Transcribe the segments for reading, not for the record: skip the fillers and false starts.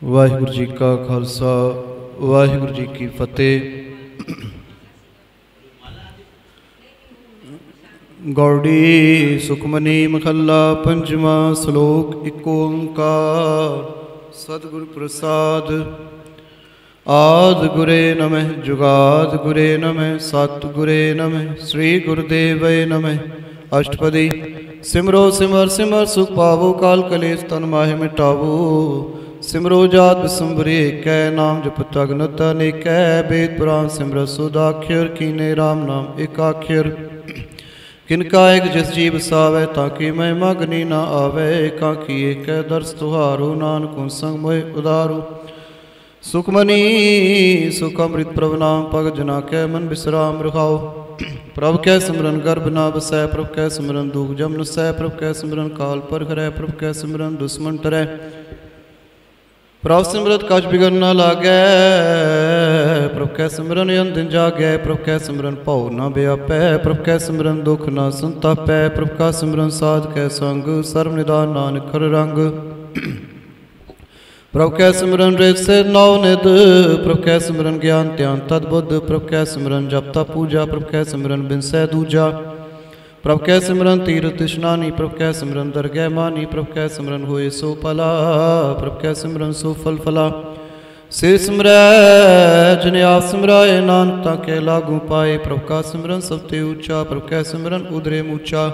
ਵਾਹਿਗੁਰੂ ਜੀ ਕਾ ਖਾਲਸਾ ਵਾਹਿਗੁਰੂ ਜੀ ਕੀ ਫਤਿਹ। ਗੌੜੀ ਸੁਖਮਨੀ ਮਹੱਲਾ ਪੰਜਵਾਂ। ਸ਼ਲੋਕ ਏਕ ਓੰਕਾਰ। ਸਤਿਗੁਰ ਪ੍ਰਸਾਦ। ਆਦਿ ਗੁਰੇ ਨਮਹਿ ਜੁਗਾਦਿ ਗੁਰੇ ਨਮਹਿ ਸਤਿ ਗੁਰੇ ਨਮਹਿ ਸ੍ਰੀ ਗੁਰੁਦੇਵੈ ਨਮਹਿ। ਅਸ਼ਟਪਦੀ। ਸਿਮਰੋ ਸਿਮਰ ਸਿਮਰ ਸੁਖ ਪਾਵੋ ਕਾਲ ਕਲੇਸ਼ ਤਨ ਮਾਹਿ ਮਿਟਾਵੋ। ਸਿਮਰੋ ਜਾਤ ਬਿਸੰਬਰੀ ਏਕੈ ਨਾਮ ਜਪਤ ਅਗਨਤ ਅਨੇਕੈ। ਬੇਦ ਪੁਰਾਨ ਸਿਮਰਤ ਸੁਦਾਖਿਰ ਕੀਨੇ ਰਾਮ ਨਾਮ ਏਕਾਖਿਰ। ਕਿਨਕਾ ਏਕ ਜਿਸ ਜੀ ਵਸਾਵੈ ਤਾਂ ਕੀ ਮਹਿਮਾ ਗਨੀ ਨਾ ਆਵੈ। ਕਾਂਖੀ ਏਕੈ ਦਰਸ ਤੁਹਾਰੋ ਨਾਨਕ ਸੰਗ ਮੋਹਿ ਉਦਾਰੋ। ਸੁਖਮਨੀ ਸੁਖ ਅੰਮ੍ਰਿਤ ਪ੍ਰਭ ਨਾਮ ਭਗਤ ਜਨਾ ਕੈ ਮਨ ਬਿਸਰਾਮ ਰਖਾਓ। ਪ੍ਰਭ ਕੈ ਸਿਮਰਨ ਗਰਭ ਨਾ ਵਸੈ ਪ੍ਰਭ ਕੈ ਸਿਮਰਨ ਦੁਖ ਜਮ ਨਸੈ। ਪ੍ਰਭ ਕੈ ਸਿਮਰਨ ਕਾਲ ਪਰਖ ਰਹਿ ਪ੍ਰਭ ਕੈ ਸਿਮਰਨ ਦੁਸ਼ਮਨ ਟਰੈ। ਪ੍ਰਭ ਸਿਮਰਤ ਕਛ ਬਿਗਨ ਨਾ ਲਾਗੈ ਪ੍ਰਭ ਕੈ ਸਿਮਰਨ ਅੰਦਿਨ ਜਾਗੈ। ਪ੍ਰਭ ਕੈ ਸਿਮਰਨ ਭਉ ਨਾ ਵਿਆਪੈ ਪ੍ਰਭ ਕੈ ਸਿਮਰਨ ਦੁਖ ਨਾ ਸੰਤਾਪੈ। ਪ੍ਰਭ ਕਾ ਸਿਮਰਨ ਸਾਧ ਕੈ ਸੰਗ ਸਰਬ ਨਿਦਾਨ ਨਾਨਕ ਹਰਿ ਰੰਗ। ਪ੍ਰਭ ਕੈ ਸਿਮਰਨ ਰੇਖ ਸੇ ਨੌ ਨਿਧ ਪ੍ਰਭ ਕੈ ਸਿਮਰਨ ਗਿਆਨ ਧਿਆਨ ਤਦ ਬੁੱਧ। ਪ੍ਰਭ ਕੈ ਸਿਮਰਨ ਜਪ ਤਪ ਪੂਜਾ ਪ੍ਰਭ ਕੈ ਸਿਮਰਨ ਬਿਨਸੈ ਦੂਜਾ। ਪ੍ਰਭ ਕੈ ਸਿਮਰਨ ਤੀਰਥ ਇਸ਼ਨਾਨੀ ਪ੍ਰਭ ਕੈ ਸਿਮਰਨ ਦਰਗਹਿ ਮਾਨੀ। ਪ੍ਰਭ ਕੈ ਸਿਮਰਨ ਹੋਏ ਸੋ ਭਲਾ ਪ੍ਰਭ ਕੈ ਸਿਮਰਨ ਸੋ ਫਲ ਫਲਾ। ਸੇ ਸਿਮਰੈ ਜਿਨ ਆਪ ਸਿਮਰਾਏ ਨਾਨਕ ਤਾਂ ਕੇ ਲਾਗੂ ਪਾਏ। ਪ੍ਰਭ ਕਾ ਸਿਮਰਨ ਸਭ ਤੇ ਉੱਚਾ ਪ੍ਰਭ ਕੈ ਸਿਮਰਨ ਉਦਰੇ ਮੂਚਾ।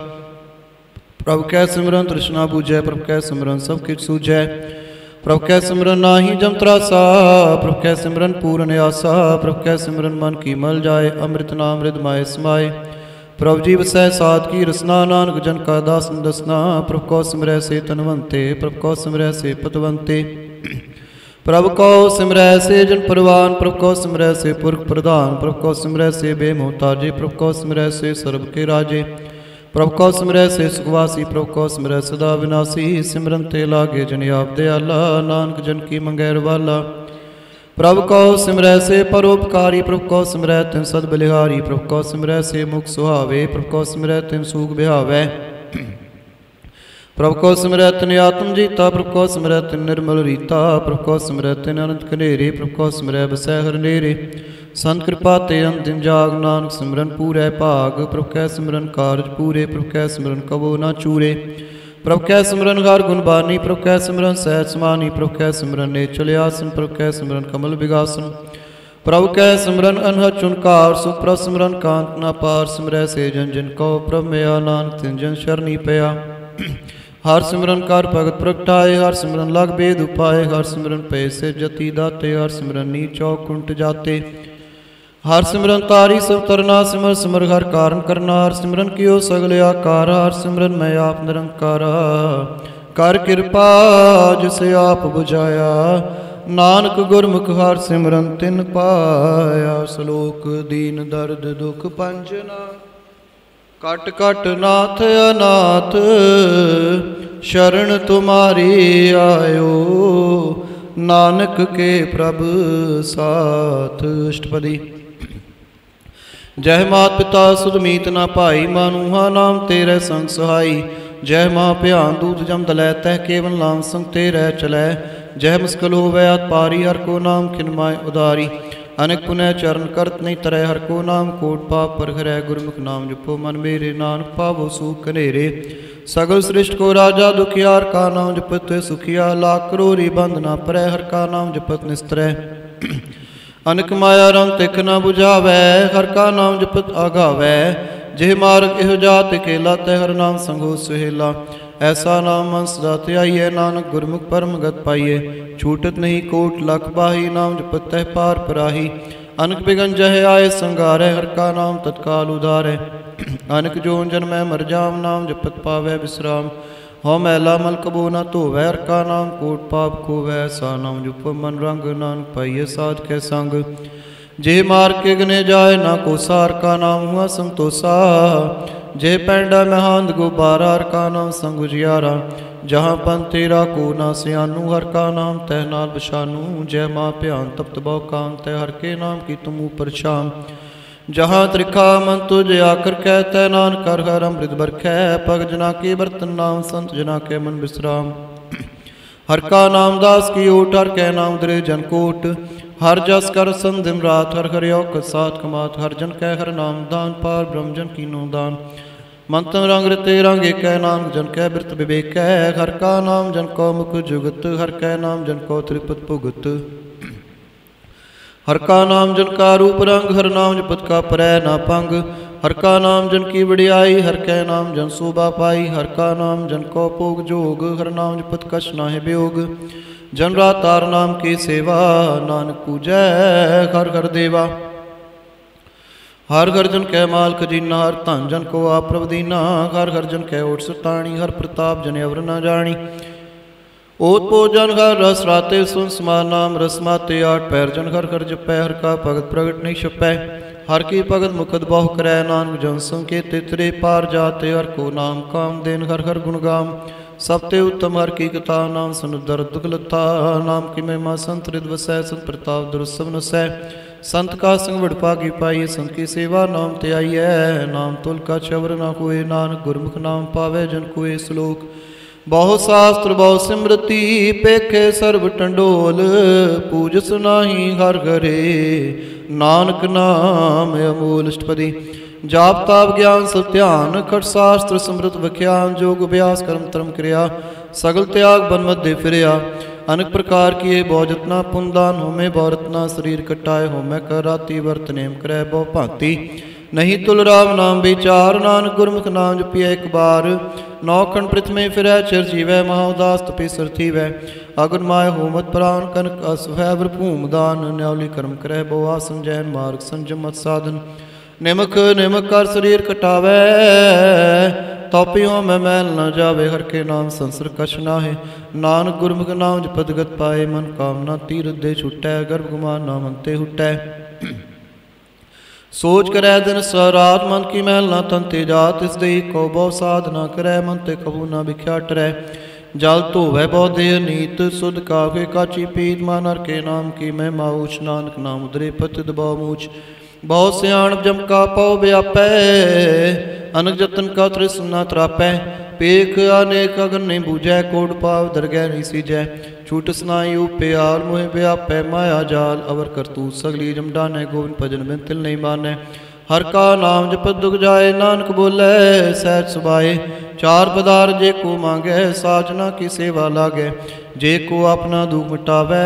ਪ੍ਰਭ ਕੈ ਸਿਮਰਨ ਤ੍ਰਿਸ਼ਨਾ ਬੂਝੈ ਪ੍ਰਭ ਕੈ ਸਿਮਰਨ ਸਭ ਕਿਛ ਸੂਝੈ। ਪ੍ਰਭ ਕੈ ਸਿਮਰਨ ਨਾਹੀ ਜਮ ਤਰਾਸਾ ਪ੍ਰਭ ਕੈ ਸਿਮਰਨ ਪੂਰਨ ਆਸਾ। ਪ੍ਰਭ ਕੈ ਸਿਮਰਨ ਮਨ ਕੀ ਮਲ ਜਾਏ ਅੰਮ੍ਰਿਤ ਨਾਮ ਰਿਦ ਮਾਏ ਸਮਾਏ। ਪ੍ਰਭ ਜੀ ਵਸੈ ਸਾਧ ਕੀ ਰਸਨਾ ਨਾਨਕ ਜਨ ਕਾ ਦਾਸਨ ਦਸਨਾ। ਪ੍ਰਭ ਕੋ ਸਿਮਰੈ ਸੇ ਤਨਵੰਤੇ ਪ੍ਰਭ ਕੋ ਸਿਮਰੈ ਸੇ ਪਤਵੰਤੇ। ਪ੍ਰਭ ਕੋ ਸਿਮਰੈ ਸੇ ਜਨ ਪਰਵਾਨ ਪ੍ਰਭ ਕੋ ਸਿਮਰੈ ਸੇ ਪੁਰਖ ਪ੍ਰਧਾਨ। ਪ੍ਰਭ ਕੋ ਸਿਮਰੈ ਸੇ ਬੇਮੋਹਤਾਜੇ ਪ੍ਰਭ ਕੋ ਸਿਮਰੈ ਸੇ ਸਰਬ ਕੇ ਰਾਜੇ। ਪ੍ਰਭ ਕੋ ਸਿਮਰੈ ਸੇ ਸੁਖਵਾਸੀ ਪ੍ਰਭ ਕੋ ਸਿਮਰੈ ਸਦਾ ਵਿਨਾਸੀ। ਸਿਮਰਨ ਤੇ ਲਾਗੇ ਜਨ ਆਪ ਦਿਆਲਾ ਨਾਨਕ ਜਨ ਕੀ ਮੰਗੈ ਰਵਾਲਾ। ਪ੍ਰਭ ਕੋ ਸਿਮਰੈ ਸੇ ਪਰਉਪਕਾਰੀ ਪ੍ਰਭ ਕੋ ਸਿਮਰੈ ਤਿਨ ਸਦ ਬਲਿਹਾਰੀ। ਪ੍ਰਭ ਕੋ ਸਿਮਰੈ ਸੇ ਮੁਖ ਸੁਹਾਵੇ ਪ੍ਰਭ ਕੋ ਸਿਮਰੈ ਤਿਨ ਸੂਖ ਬਿਹਾਵੈ। ਪ੍ਰਭ ਕੋ ਸਿਮਰੈ ਤਿਨ ਆਤਮ ਜੀਤਾ ਪ੍ਰਭ ਕੋ ਸਿਮਰੈ ਤਿਨ ਨਿਰਮਲ ਰੀਤਾ। ਪ੍ਰਭ ਕੋ ਸਿਮਰੈ ਤਿਨ ਅਨੰਤ ਕਨੇਰੇ ਪ੍ਰਭ ਕੋ ਸਿਮਰੈ ਬਸੈ ਹਰਿ ਨੇਰੇ। ਸੰਤ ਕਿਰਪਾ ਤੇ ਅੰਤਿਮ ਜਾਗ ਨਾਨਕ ਸਿਮਰਨ ਪੂਰੈ ਭਾਗ। ਪ੍ਰਭ ਕੈ ਸਿਮਰਨ ਕਾਰਜ ਪੂਰੇ ਪ੍ਰਭ ਕੈ ਸਿਮਰਨ ਕਬੋ ਨਾ ਚੂਰੇ। ਪ੍ਰਭ ਕੈ ਸਿਮਰਨ ਹਰਿ ਗੁਣ ਬਾਨੀ ਪ੍ਰਭ ਕੈ ਸਿਮਰਨ ਸਹਿਜ ਸਮਾਨੀ। ਪ੍ਰਭ ਕੈ ਸਿਮਰਨ ਨੇਚਲ ਆਸਨ ਪ੍ਰਭ ਕੈ ਸਿਮਰਨ ਕਮਲ ਬਿਗਾਸਨ। ਪ੍ਰਭ ਕੈ ਸਿਮਰਨ ਅਨਹਦ ਚੁਨਕਾਰ ਸੁਖ ਪ੍ਰਭ ਸਿਮਰਨ ਕਾਂਤ ਨਾ ਪਾਰ। ਸਿਮਰੈ ਸੇ ਜਨ ਜਿਨ ਕੋ ਪ੍ਰਭ ਮਿਆ ਨਾਨਕ ਤਿਨ ਜਨ ਸ਼ਰਨੀ ਪਿਆ। ਹਰਿ ਸਿਮਰਨ ਕਰ ਭਗਤ ਪ੍ਰਗਟਾਏ ਹਰਿ ਸਿਮਰਨ ਲਗ ਬੇਦ ਉਪਾਏ। ਹਰਿ ਸਿਮਰਨ ਪਏ ਸੇ ਜਤੀ ਦਾਤੇ ਹਰਿ ਸਿਮਰਨ ਨੀਚ ਕੁੰਟ ਜਾਤੇ। ਹਰਿ ਸਿਮਰਨ ਤਾਰੀ ਸਭ ਤਰਨਾ ਸਿਮਰ ਸਿਮਰ ਹਰਿ ਕਾਰਨ ਕਰਨਾ। ਹਰਿ ਸਿਮਰਨ ਕੀਓ ਸਗਲ ਆਕਾਰ ਹਰਿ ਸਿਮਰਨ ਮੈਂ ਆਪ ਨਿਰੰਕਾਰਾ। ਕਰ ਕਿਰਪਾ ਜਿਸ ਆਪ ਬੁਝਾਇਆ ਨਾਨਕ ਗੁਰਮੁਖ ਹਰਿ ਸਿਮਰਨ ਤਿਨ ਪਾਇਆ। ਸ਼ਲੋਕ ਦੀਨ ਦਰਦ ਦੁਖ ਪੰਜਨਾ ਕਟ ਕਟ ਨਾਥ ਅਨਾਥ ਸ਼ਰਨ ਤੁਮਾਰੀ ਆਇਓ। ਨਾਨਕ ਕੇ ਪ੍ਰਭ ਸਾਥ। ਅਸ਼ਟਪਦੀ। ਜੈ ਮਾਤ ਪਿਤਾ ਸੁਧ ਮੀਤ ਨਾ ਭਾਈ ਮਾਨੂਹਾ ਨਾਮ ਤੇਰੇ ਸੰਗ ਸਹਾਈ। ਜੈ ਮਾਂ ਭਿਆਨ ਦੂਤ ਜਮ ਦਲੈ ਤਹਿ ਕੇਵਲ ਨਾਮ ਸੰਗ ਤੇਰੇ ਚਲੈ। ਜੈ ਮੁਸਕਲ ਹੋਵੈ ਅਤ ਪਾਰੀ ਹਰਿ ਕੋ ਨਾਮ ਖਿਨ ਮਾਇ ਉਦਾਰੀ। ਅਨੇਕ ਪੁਨਹ ਚਰਨ ਕਰਤ ਨਹੀਂ ਤਰੈ ਹਰਿ ਕੋ ਨਾਮ ਕੋਟ ਪਾਪ ਪਰ ਹਰੈ। ਗੁਰਮੁਖ ਨਾਮ ਜਪੋ ਮਨ ਮੇਰੇ ਨਾਨਕ ਪਾਵੋ ਸੁਖ ਕਨੇਰੇ। ਸਗਲ ਸ੍ਰਿਸ਼ਟ ਕੋ ਰਾਜਾ ਦੁਖਿਆਰ ਕਾ ਨਾਮ ਜਪਤ ਸੁਖੀਆ। ਲਾਖ ਕਰੋੜੀ ਬੰਧ ਨਾ ਪਰੈ ਹਰਿ ਕਾ ਨਾਮ ਜਪਤ ਨਿਸਤਰੈ। ਅਨਕ ਮਾਇਆ ਰੰਗ ਤਿਖ ਨਾ ਬੁਝਾਵੈ ਹਰਿ ਕਾ ਨਾਮ ਜਪਤ ਆਗਾਵੈ। ਜਿਹ ਮਾਰਗ ਇਹੋ ਜਾਤ ਕੇਲਾ ਤੈ ਹਰਿ ਨਾਮ ਸੰਗੋ ਸੁਹੇਲਾ। ਐਸਾ ਨਾਮ ਮਨ ਸਦਾ ਧਿਆਈਐ ਨਾਨਕ ਗੁਰਮੁਖ ਪਰਮ ਗਤ ਪਾਈਐ। ਛੂਟਤ ਨਹੀਂ ਕੋਟ ਲਖ ਬਾਹੀ ਨਾਮ ਜਪਤ ਤਹਿ ਪਾਰ ਪਰਾਹੀ। ਅਨਕ ਬਿਗਨ ਜਹ ਆਏ ਸੰਗਾਰੈ ਹਰਿ ਕਾ ਨਾਮ ਤਤਕਾਲ ਉਦਾਰੈ। ਅਨਕ ਜੋਨ ਜਨਮੈ ਮਰ ਜਾਮ ਨਾਮ ਜਪਤ ਪਾਵੈ ਵਿਸਰਾਮ। ਹਉ ਮੈਲਾ ਮਲ ਕਬੋ ਨਾ ਧੋਵੈ ਹਰਿ ਕਾ ਨਾਮ ਕੋਟ ਪਾਪ ਖੋਵੈ। ਐਸਾ ਨਾਮ ਜਪੋ ਮਨ ਰੰਗ ਨਾਨਕ ਪਾਈਐ ਸਾਧ ਕੈ ਸੰਗ। ਜੇ ਮਾਰ ਕੇ ਗਨੇ ਜਾਏ ਨਾ ਕੋਸਾ ਹਰਿ ਕਾ ਨਾਮ ਹੁਆ ਸੰਤੋਸਾ। ਜੇ ਪੈਂਡਾ ਮਹਾਂਦ ਗੁਬਾਰਾ ਹਰਿ ਕਾ ਨਾਮ ਸੰਗ ਉਜਿਆਰਾ। ਜਹਾਂ ਪੰਥ ਤੇਰਾ ਕੋ ਨਾ ਸਿਆਨੂ ਹਰਿ ਕਾ ਨਾਮ ਤਹਿ ਨਾਲ ਬਸ਼ਾਨੂ। ਜੈ ਮਾਂ ਭਿਆਨ ਤਪਤ ਬਹੁ ਕਾਮ ਤੈ ਹਰਿ ਕੇ ਨਾਮ ਕੀ ਤੁਮ ਉਪਰ ਸ਼ਾਮ। ਜਹਾਂ ਤ੍ਰਿਖਾ ਮਨ ਤੁਜ ਆਕਰ ਕਹਿ ਤੈ ਨਾਨਕ ਕਰ ਹਰਿ ਅੰਮ੍ਰਿਤ ਬਰਖੈ। ਭਗਤ ਜਨਾ ਕੇ ਬਰਤਨ ਨਾਮ ਸੰਤ ਜਨਾ ਕੇ ਮਨ ਬਿਸਰਾਮ। हर का नाम दास की ओट, हर कै नाम दरे जन कोट। हर जस कर संधिम रात, हर हर योग सात कमात। हर जन कै हर नाम दान, पार ब्रह्म जन कीनो दान। मंत्र रंग रते रंग कै नाम जन कै बिरत विवेक। हर का नाम जन को मुख जुगत, हर कै नाम जन को त्रिपत भुगत। हर का नाम जन का रूप रंग, हर नाम जपत का परै ना पंग। हर का नाम जन की बड़ियाई, हर कै नाम जन शोभा पाई। हर का नाम जन को भोग जोग, हर नाम जपत कछ नाहि वियोग। जन रातार नाम की सेवा, नानक पूजै हर हर देवा। हर हर जन कै माल खजीना, हर धन जन को आप प्रभ दीना। हर हर जन कै ओट सताणी, हर प्रताप जन अवर न जानी। ओत भोजन हर रस राते, सुन समान नाम रस माते। आठ पैर जन हर हर जपै, हर का भगत प्रगट नहीं छपै। हर की भगत मुकद बहु करै, नानक जन संकेत तरे पार जाते। हर को नाम काम देन, हर हर गुण गाम। सबते उत्तम हर की कथा, नाम सुन दर दुख लता। नाम की महिमा संत हृद वसै, संत प्रताप दुर्सव नसै। संत का संग बड़ भागी पाई, संत की सेवा नाम ते आई है। नाम तुल का चवर ना कोय, नानक गुरमुख नाम पावे जन कोय। श्लोक बहु शास्त्र बहु सिमरती, पेखे सर्व टंडोल। पूजस नाही हर घरे, नानक नाम अमूल। अष्टपदी जाप ताप ज्ञान सब ध्यान, खट शास्त्र समृत विख्यान। जोग अभ्यास कर्म धर्म क्रिया, सगल त्याग बन मध्य फिरया। अनेक प्रकार किए बहु जतना, पुन दान होमे बहु रत्ना। शरीर कटाए होमे कर राति, वर्त नेम करे बहु भांति। नहीं तुल राम नाम विचार, नानक गुरमुख नाम जपिए एक बार। नौखंड पृथ्वी फिरै चिर जीवै, महा उदास तपीसर थीवै। अगुन माय होमत प्राण, कनक असुभै भूम दान। न्यावली कर्म करੈ बहु आसन, जैन मार्ग संजम मत साधन। निमक निमक कर शरीर कटावै, तौपियों में मैल न जावे। हर के नाम संसर कछ नाहि, नानक गुरमुख नाम जपत गत पाए। मन कामना तीरथ दे छुटै, गर्भ गुमान नाम अंते हुटै। सोच करै दिन सरात, मन की मैल ना तन ते जात। इस देही को बहु साधना करै, मन ते कबू ना बिख्या टरै। जल धोवै बहु देह नीत, सुध कावे काची पीत। मान हर के नाम की महिमा ऊच, नानक नाम उदरे पतित बहु मूच। बहु सियाणप जम का पौ व्यापै, अनक जतन का तृष्ण न त्रापै। पेख अनेक अगन नहीं बूझै, कोड पाव दरगह नहीं सीजै। छूट स्नाई प्यार मोह व्यापै, माया जाल अवर करतूत सगली। जम डानै गोविंद भजन बिन तिल नहीं मानै। हर का नाम जपत दुख जाए, नानक बोलै सहज सुभाए। चार पदार्थ जे को मांगै, साजना की सेवा लागै। जे को अपना दुख मिटावै,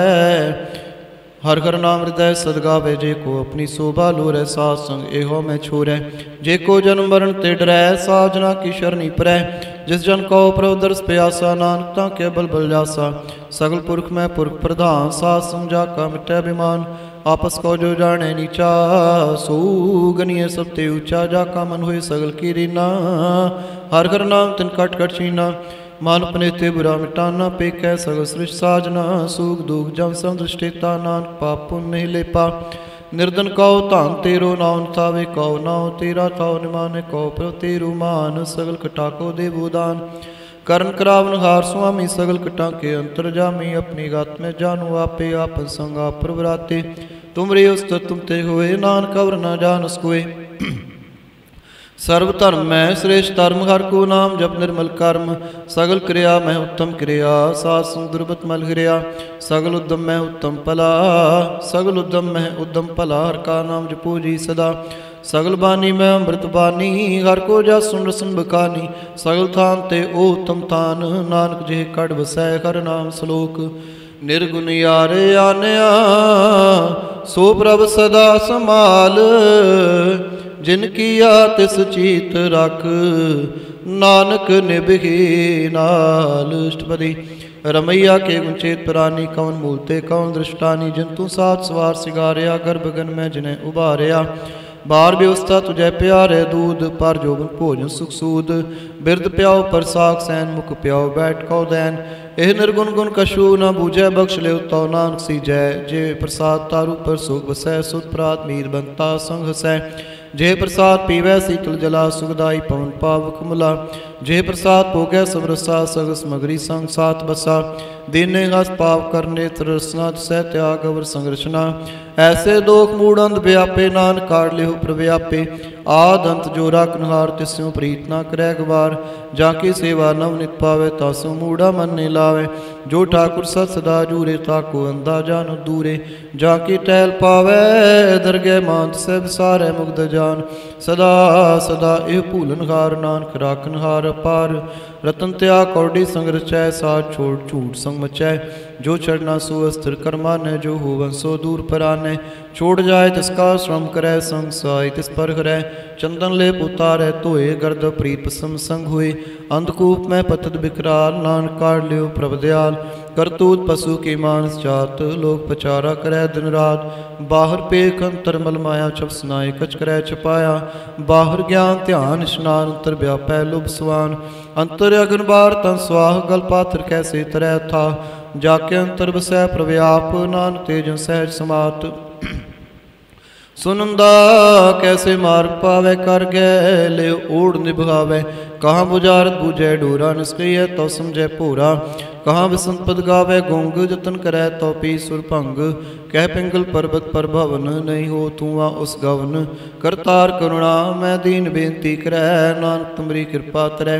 हर हर नाम हृदय सदगावे। जे को अपनी शोभा लोरै, साध संग एहो में छोरै। जे को जन्म मरण ते डरै, साजना की शरणी परै। जिस जन को प्रभु दर्श प्यासा, नानक ताके बल बल जासा। सगल पुरख में पुरख प्रधान, साध समझा का मिटै अभिमान। आपस को जो जाने नीचा, सो गनिय सब ते ऊंचा। जाका मन हुए सगल की रीना, हर हर नाम तिन कट कट छीना। मान पनेते बुरा मिटाना, पेकै सगल सृष्टि साजना। सुख दुख जम सम दृष्टिता, नानक पाप पुण्य नहीं लेपा। निर्धन कहो धान तेरो, नाउन थावे कहो नाउ तेरा। थाओ निमाने कहो प्रभु तेरू मान, सगल कटा को देवो दान। करण करावन हार स्वामी, सगल कटा के अंतर जामी। अपनी गात में जानू आपे, आपन संग आप प्रभराते। तुमरे उस्तत तुम ते हुए, नानक अवर न जानस कोय। सर्व धर्म में श्रेष्ठ धर्म, हर को नाम जप निर्मल कर्म। सगल क्रिया में उत्तम क्रिया, सात सुंदरबत मल क्रिया। सगल उद्यम में उत्तम भला, सगल उद्यम में उद्यम भला। हर का नाम जपो जी सदा, सगल बानी में अमृत बानी। हर को जा सुन रसन बखानी, सगल थान ते ओ उत्तम थान। नानक जे कड़ बसै हर नाम श्लोक। निर्गुण यारे आनया, सो प्रभ सदा समाल। जिन किया तिस चीत रख, नानक निभहि नाल। अष्टपदी रमैया के गुंचेत प्राणी, कौन मूलते कौन दृष्टानी। जिन तू सात सवार सिगारिया, गर्भगन में जिन्हें उबारिया। बार व्यवस्था तुझे प्यारे दूध, पर जोबन भोजन सुख सूद। बिरद प्याओ पर साग सैन, मुख प्याओ बैठ कौ दैन। एह निर्गुण गुण कशु न बूझै, बख्श ले तो नानक सीजै। जे प्रसाद तारू पर सुख बसै, सुत प्रात मीर बनता संग हसै। जे प्रसाद पीवै शीतल जला, सुखदाई पवन पावक मुला। जे प्रसाद भोगै सब रसा सग समगरी संग साथ बसा दीने हस पाप कर नेत्र रसना सह त्याग अवर संरचना ऐसे दोख मूड अंध व्यापे नानक काढ़ लिहो प्रव्यापे आद अंत जो राखनहार तिस्यों प्रीत ना करै गवार जाकी सेवा नव नित पावे तासों मूढ़ा मन ने लावे जो ठाकुर सत सदा जूरे ताको अंधा जान दूरे जाकी टहल पावे दरगह मांत सब सारे मुग्ध जान सदा सदा एह भूलनहार नानक राखनहार अपार रतन त्याग कौड़ी संग रचै साथ छोड़ झूठ संग मचै जो चढ़ना सो अस्त्र कर्मा ने जो होवन सो दूर पराने छोड़ जाए तिसका श्रम करे संग साय तिस पर हरै चंदन ले उतारे धोए गर्द प्रीत पसम संग हुए अंधकूप में पतत बिकराल नानक काढ़ लियो प्रभ दयाल करतूत पशु की मानस जात लोक पचारा करे दिन रात बाहर पेख अंतर मल माया छप सुनाए कच करे छपाया बाहर ज्ञान ध्यान स्नान अंतर व्यापै लुभ स्वान अंतर अगन बार तन स्वाह गल पात्र कैसे तरह था जाके अंतर बसै प्रव्याप नानक तेजन सहज समात सुनंदा कैसे मार्ग पावे कर गए ले ओढ़ निभावे कहाँ बुझारत बूझे डोरा निष्क्रिय तो समझे पूरा कहाँ बसंत पद गावे गुंग जतन करे तो पी सुर भंग कह पिंगल पर्वत पर भवन नहीं हो तू उस गवन करतार करुणा मैं दीन बेनती करे नानक तुमरी कृपा तरै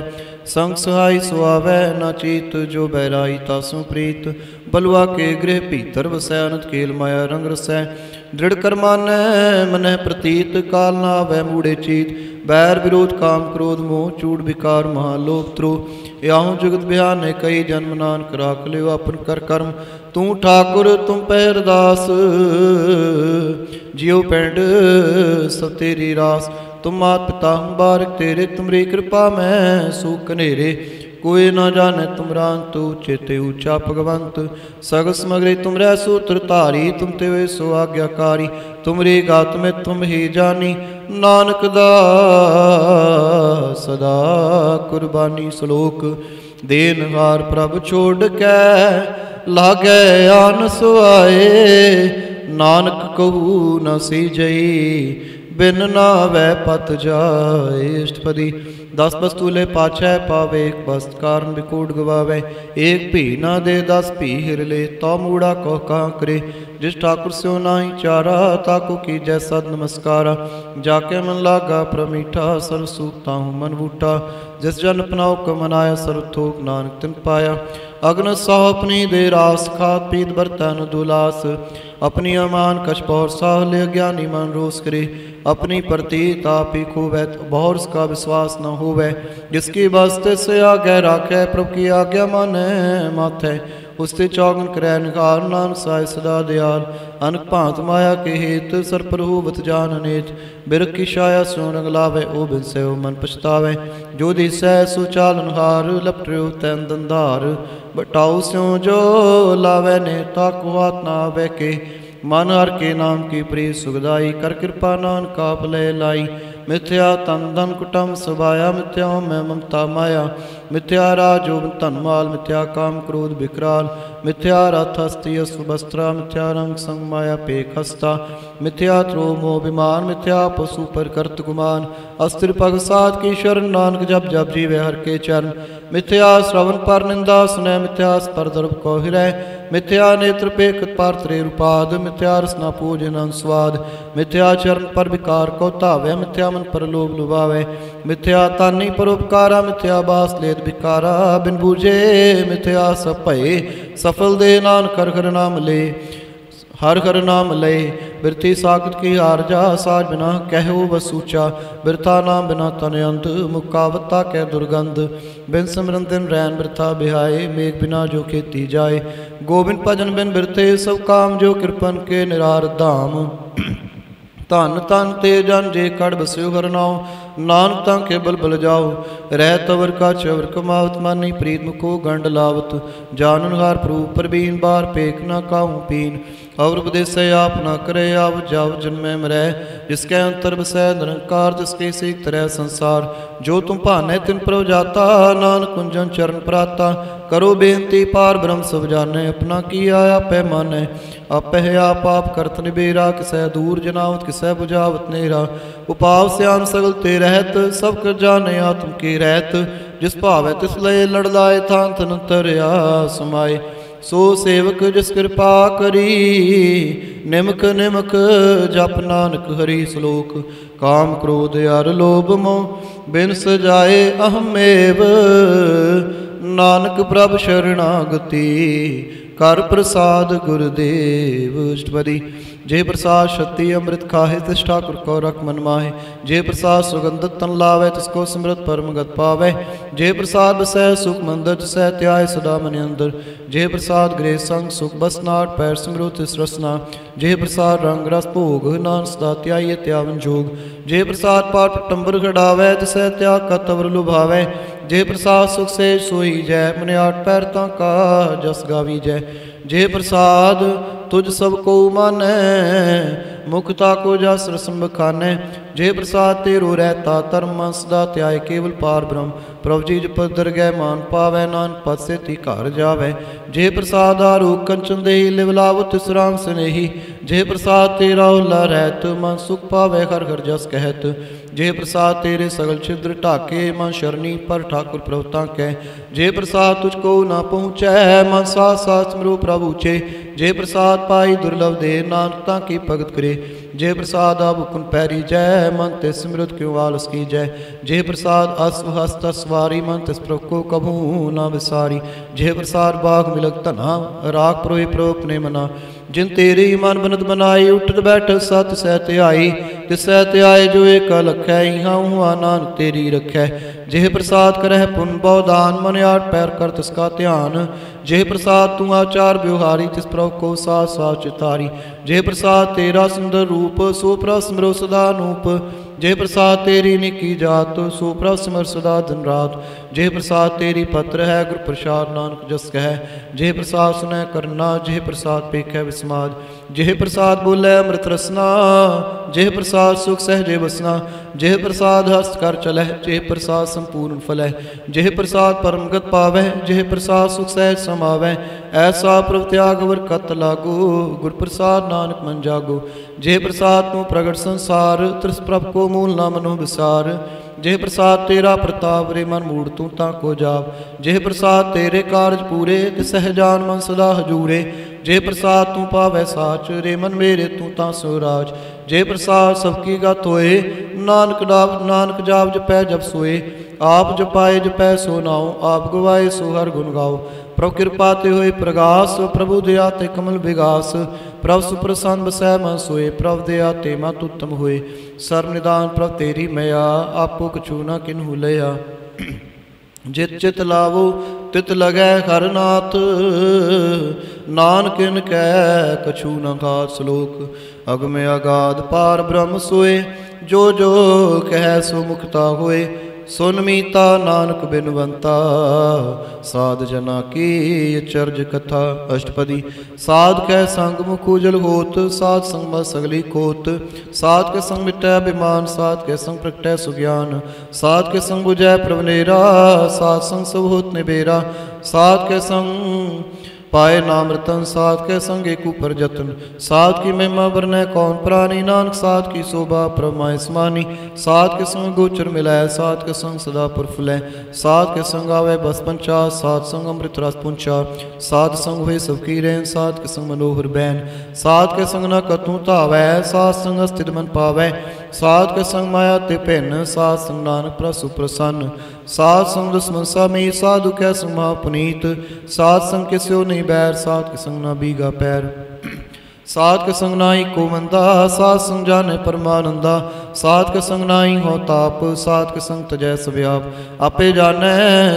संग सहाय सुआवै न चीत जो बैराई तासु प्रीत बलुआ के गृह भीतर वसै अनंत केल माया रंग रसै दृढ़ कर्मानै मनह प्रतीत काल ना वै मूढ़े चीत बैर विरोध काम क्रोध मोह चूड़ विकार महालोभ त्रोह याहू जुगत बिहाने कई जन्म नानक राख लियो अपन कर कर्म तू ठाकुर तुम पैरदास जियो पिंड सब तेरी रास तुम मात पिता हम बारक तेरे तुमरी कृपा में सूख कनेरे कोई न जाने तुमरा तू चेते ऊंचा भगवंत सग समग्री तुमरे सूत्र धारी तुम तेवे सो आज्ञाकारी तुमरी गात में तुम ही जानी नानक दास सदा कुर्बानी श्लोक देनहार प्रभ छोड़ के लागे आन सुआए नानक कहू न सीजई बिन नावै पत जाए इष्टपदी 10 वस्तु ले पाछै पावे एक वस्त कारण बिकोट गवावे एक भी ना दे 10 भी हिर ले तो मूड़ा को कहाँ करे जिस ठाकुर स्यो नाही चारा ताको की जैसा नमस्कारा जाके मन लागा प्रमीठा सर्व सूखता हूँ मन बूटा जिस जन अपनाओ को मनाया सर्व थोक नानक तिन पाया अग्न सौ अपनी दे रास खात पीत बर्तन दुलास अपनी अमान कछ पौर साह ले ज्ञानी मन रोस करे अपनी प्रतीत आप ही खूबे बहुर का विश्वास न होवे जिसकी बस्ते से आगे राखे प्रभु की आज्ञा माने माथे उससे चौगन करे निकार नान साय सदा दयाल अनक भांत माया के हेत सर प्रभुवत जान अनेत बिरख की छाया सो रंग लावे ओ बिन से ओ मन पछतावे जो दिसै सो चालन हार लपटो तैन दंधार बटाऊ स्यों जो लावे ने ताको हाथ ना आवे के मन हर के नाम की प्रिय सुखदाई कर कृपा नानक आप ले लाई मिथ्या तन धन कुटुम सबाया मिथ्या मैं ममता माया मिथ्या राजो धन माल मिथ्या काम क्रोध विकराल मिथ्या रथ हस्ती सुभस्त्रा मिथ्या रंग संग माया पेख हस्ता मिथ्या त्रो मोह विमान मिथ्या पशु पर कर्त गुमान अस्त्र पग साध की शरण नानक जब जब जीवे हर के चरण मिथ्या श्रवण पर निंदा सुने मिथ्या स्पर दर्भ को हिरय मिथ्या नेत्र पेख पर त्रे रूपाद मिथ्या रसना पूजन स्वाद मिथ्या चरण पर विकार को तावे मिथ्या मन पर लोभ लुभावे मिथ्या तानी परोपकारा मिथ्या बास लेत विकारा बिन बूझे मिथ्या सब भये सफल दे नानक हर हर नाम ले हर हर नाम ले बिरती सागत की हार जा साज बिना कहो बसूचा बिरथा नाम बिना तन अंत मुकावता कै दुर्गंध बिन सिमरन दिन रैन बिरथा बिहाए मेघ बिना जो खेती जाए गोबिंद भजन बिन बिरथे सब काम जो कृपन के निरार धाम धन तन ते जन जे कड़ बस्यो हर नाम नानक तां के बल बल जाओ रह तवर का चवर कमावत मानी प्रीत मुको गंड लावत जानन हार प्रभु परबीन बार पेख न काहू पीन और उपदेश आप न करे आव जाव जन्मे मरै जिसके अंतर बसै निरंकार जिसके सीख तरह संसार जो तुम भाने तिन प्रभ जाता नानक कुंजन चरण प्राता करो बेनती पार ब्रह्म सब जाने अपना किया आपै मानै आपै आप आप करत निबेरा किसै दूर जनावत किसै बुझावत नेरा उपाव श्याम सगल ते रहत सब कर जाने आत्म की रहत जिस भावै तिस लय लड़ लाए थान तन तरिया समाए। सो सेवक जिस कृपा करी निमक निमक जप नानक हरि श्लोक। काम क्रोध अर लोभ मोह बिन सजाए अहमेव नानक प्रभ शरणागति कर प्रसाद गुरुदेव। अष्टपदी। जे प्रसाद शक्ति अमृत खाहे तिस ठाकुर को रख मन माहे। जे प्रसाद सुगंधत तन लावे तिसको सिमरत परमगत पावे। जे प्रसाद बसै सुख मंदिर तिसै त्याय सदा मन अंदर। जे प्रसाद गृह संग सुख बसनाट पैर सिमरो तिस रसना। जे प्रसाद रंग रस भोग नानक सदा त्याय त्यावन जोग। जे प्रसाद पाठ पटंबर खड़ावे तिसै त्याग का तवर लुभावे। जे प्रसाद सुख से सोई जय मन आठ पैर ताका जस गावी जय। जे प्रसाद तुझ सब को मानै मुक्ता को जस रसम बखानै। जे प्रसाद तेरो रहता धर्म सदा त्याय केवल पार ब्रह्म। प्रभु जी जपत दरगह मान पावै नानक पद सेती घर जावै। जे प्रसाद आरूख कंचन देही लिव लाव तिस राम स्नेही। जे प्रसाद तेरा ओला रहत मन सुख पावै हर हर जस कहत। जे प्रसाद तेरे सगल छिद्र ढाके मन शरणी पर ठाकुर प्रभु ताकै। जे प्रसाद तुझको ना पहुँचै मन साथ साथ सिमरो प्रभु ऊचे। जे प्रसाद पाई दुर्लभ दे नानक ताकी भगत करे। जे प्रसाद अब हुकुन पैरी जय मन ते सिमरत क्यों आलस की जय। जे प्रसाद अश्व हस्त सवारी मन तिस प्रभु को कभू ना विसारी। जे प्रसाद बाग मिलक धना राख प्रोहि प्रभु अपने मना। जिन तेरी मन बनत बनाई उठत बैठ सत सहत आई। तिसै त्याय जो एक लखै इहाँ हुआ नानक तेरी रखै। जे प्रसाद करह पुन बहुदान मन आठ पैर कर तिसका ध्यान। जे प्रसाद तू आचार व्यवहारी तिस प्रभु को साथ साथ चितारी। जे प्रसाद तेरा सुंदर रूप सो प्रभु सिमरो सदा अनूप। जे प्रसाद तेरी निकी जात सो प्रभु सिमर सदा दिन रात। जे प्रसाद तेरी पत्र है गुर प्रसाद नानक जस कह। जे प्रसाद सुनै करना जे प्रसाद पेखै विस्माद। जे प्रसाद बोलै अमृत रसना जे प्रसाद सुख सहजे बसना। जे प्रसाद हस्त कर चलै जे प्रसाद संपूर्ण फलै। जे प्रसाद परमगत पावै जे प्रसाद सुख सहज समावै। ऐसा प्रभु त्याग वर कत लागो गुर प्रसाद नानक मन जागो। जे प्रसाद तू प्रगट संसार त्रिस प्रभ को मूल ना मनो विसार। जे प्रसाद तेरा प्रताप रे मन मूड तू ताको जाप। जे प्रसाद तेरे कारज पूरे सहजान मन सदा हजूरे। जे प्रसाद तू पावै साच रे मन मेरे तू ता स्वराज। जे प्रसाद सबकी गत होए नानक जाप जपै जब सोए। आप जपाए जपै सो नाओ आप गवाए सो हर गुण गाओ। प्रभु कृपा ते होए प्रगास प्रभु दया ते कमल विगास। प्रभु सुप्रसन्न बसै मन सोए प्रभु दया ते मत उत्तम होए। सर्व निदान प्रभु तेरी मया आपो कछु न किन्हु लया। जित चित लावो तित लगै हर नाथ नानक इन कै कछु न घात। श्लोक। अगम अगाध पार ब्रह्म सोए जो जो कह सो मुक्ता होए। सुन मीता नानक बिनवंता साध जना की चर्ज कथा। अष्टपदी। साध कै संग मुख उजल होत साध संग मत सगली खोत। साध के संग मिटै अभिमान साध के संग प्रगटै सुज्ञान। साध के संग बुझै प्रभनेरा साध संग सब होत निबेरा। साध के संग पाए नाम रतन साध के संग एक ऊपर जतन। साध की महिमा वर्णय कौन प्राणी नानक साध की शोभा परमाय समानी। साध के संग गोचर मिलाय साध के संग सदा प्रफुल्लै। साध के संग आवे बस पंचा साध संग अमृत रस पुंचा। साध संग हुए सबकी रैन साध के संग मनोहर बैन। साध के संग न कतू धावै साध संग स्थित मन पावै। साध के संग माया ते भिन्न साध संग नानक प्रसु प्रसन्न। साध संग दुश्मन सामी साधु कै संग महापुनीत। साध संग किस्यो नहीं बैर साध के संग ना बीगा पैर। साध के संग नाई को मंदा साध संग जाने परमानंदा। साध के संग नाई हो ताप साध के संग तजै सव्याप। आपे जानै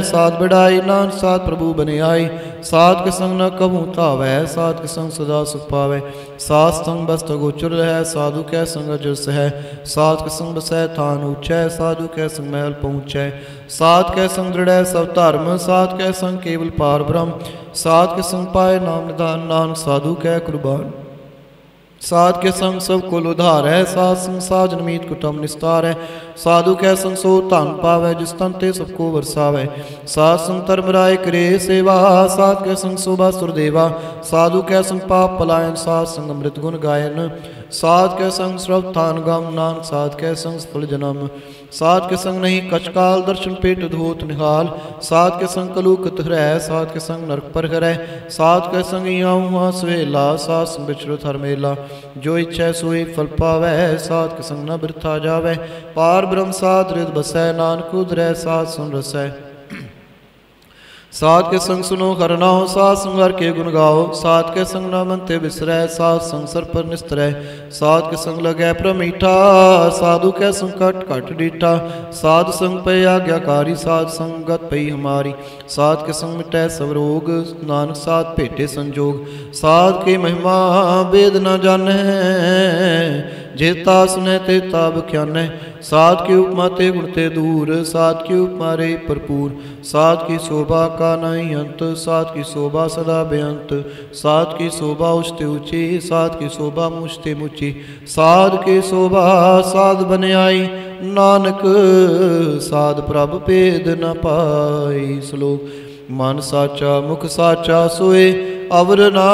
साध बढ़ाई नानक साध प्रभु बने आई। साध के संग न कभू धावै साध के संग सदा सुख पावै। साध संग बस्त गोचर है साधु कै संग जस है। साध के संग बसै थान ऊँचै साधु कै संग महल पहुँचै। साध कै संग दृढ़ सब धर्म साध कै संग केवल पार ब्रह्म। साध के संग पाए नाम निधान नानक साधु कै कुर्बान। साध के संग सब कुल उधार है साध संग साजन मीत कुटुम निस्तार है। साधु कै संग सो धन पावै जिस तन ते सबको बरसावै। साध संग धर्म राय करे सेवा साध के संग शोभा सुरदेवा। साधु कै संग पाप पलायन साध संग अमृत गुण गायन। साध के संग स्रव थान गम नानक साध के संग फल जन्म साध के संग नहीं कचकाल दर्शन पेट धोत निहाल साध के संग कलूकत हरै साध के संग नरक पर हरै साध के संग यहाँ सवेला साध संग बिचरत हर मेला जो इच्छा सोई फल पावै साध के संग न बिरथा जावै पार ब्रह्म साध हृद बसै नानक उधरै साध सुन रसै साध के संग सुनो हर नाओ साध संग हर के गुण गाओ साध के संग न मनते बिसरै साध संग सर पर निस्तरै साध के संग लगै प्रमीठा साधु के संग कट कट डीठा साध संग पे आज्ञाकारी साध संगत पई हमारी साध के संग मिटै सब रोग नानक साध भेटे संजोग साध की महिमा वेद न जानै जेता सुनै ते ताब ख्यानै साध की उपमा ते गुण ते दूर साध की उपमा रे भरपूर साध की शोभा का नहीं अंत साध की शोभा सदा बेअंत साध की शोभा उचते ऊंची साध की शोभा मुचते मुची साध की शोभा साध बन आई नानक साध प्रभ भेद न पाई श्लोक मन साचा मुख साचा सोए अवर ना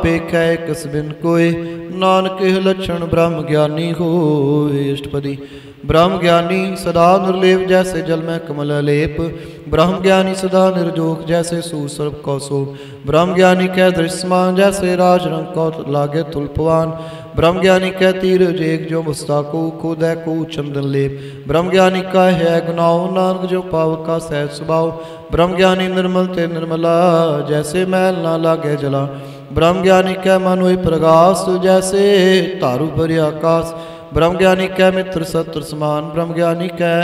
पेखै कस बिन कोय नानक लक्षण ब्रह्म ज्ञानी होए अष्टपदी ब्रह्म ज्ञानी सदा निर्लेप जैसे जल में कमल लेप ब्रह्म ज्ञानी सदा निर्जोग जैसे सूसर्प कौशोक ब्रह्म ज्ञानी कह दृश्य समान जैसे राज रंग कौ लागे तुल्पवान ब्रह्म ज्ञानी कह तीर जेग जो मुस्ताको खुदै को चंदन लेप ब्रह्म ज्ञानी का है गुनाओ नानक जो पाव का सहज स्वभाव ब्रह्म ज्ञानी निर्मल ते निर्मला जैसे मैल ना लागे जला ब्रह्म ज्ञानी कह मन हुई प्रकाश जैसे तारू भरे आकाश ब्रह्म ज्ञानी कह मित्र सत्र समान ब्रह्म ज्ञानी कह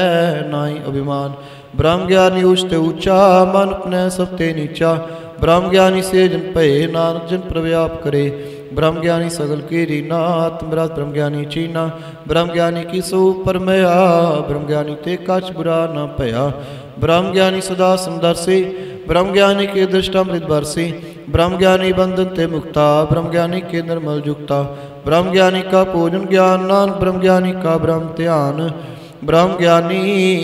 नाई अभिमान ब्रह्म ज्ञानी उचते ऊंचा मन अपने सबते नीचा ब्रह्म ज्ञानी से जन भय नानक जन प्रव्याप करे ब्रह्म ज्ञानी सगल की रीना आत्मरात ब्रह्म ज्ञानी चीना ब्रह्म ज्ञानी की सो परमया ब्रह्म ज्ञानी ते कछ बुरा न भया ब्रह्म ज्ञानी सदा समदर्शी ब्रह्म ज्ञानी के दृष्टामृत बरसी ब्रह्म ज्ञानी बंधन ते मुक्ता ब्रह्म ज्ञानी के निर्मल जुक्ता ब्रह्म ज्ञानी का पूजन ज्ञान नानक ब्रह्म ज्ञानी का ब्रह्म ध्यान ब्रह्म ज्ञानी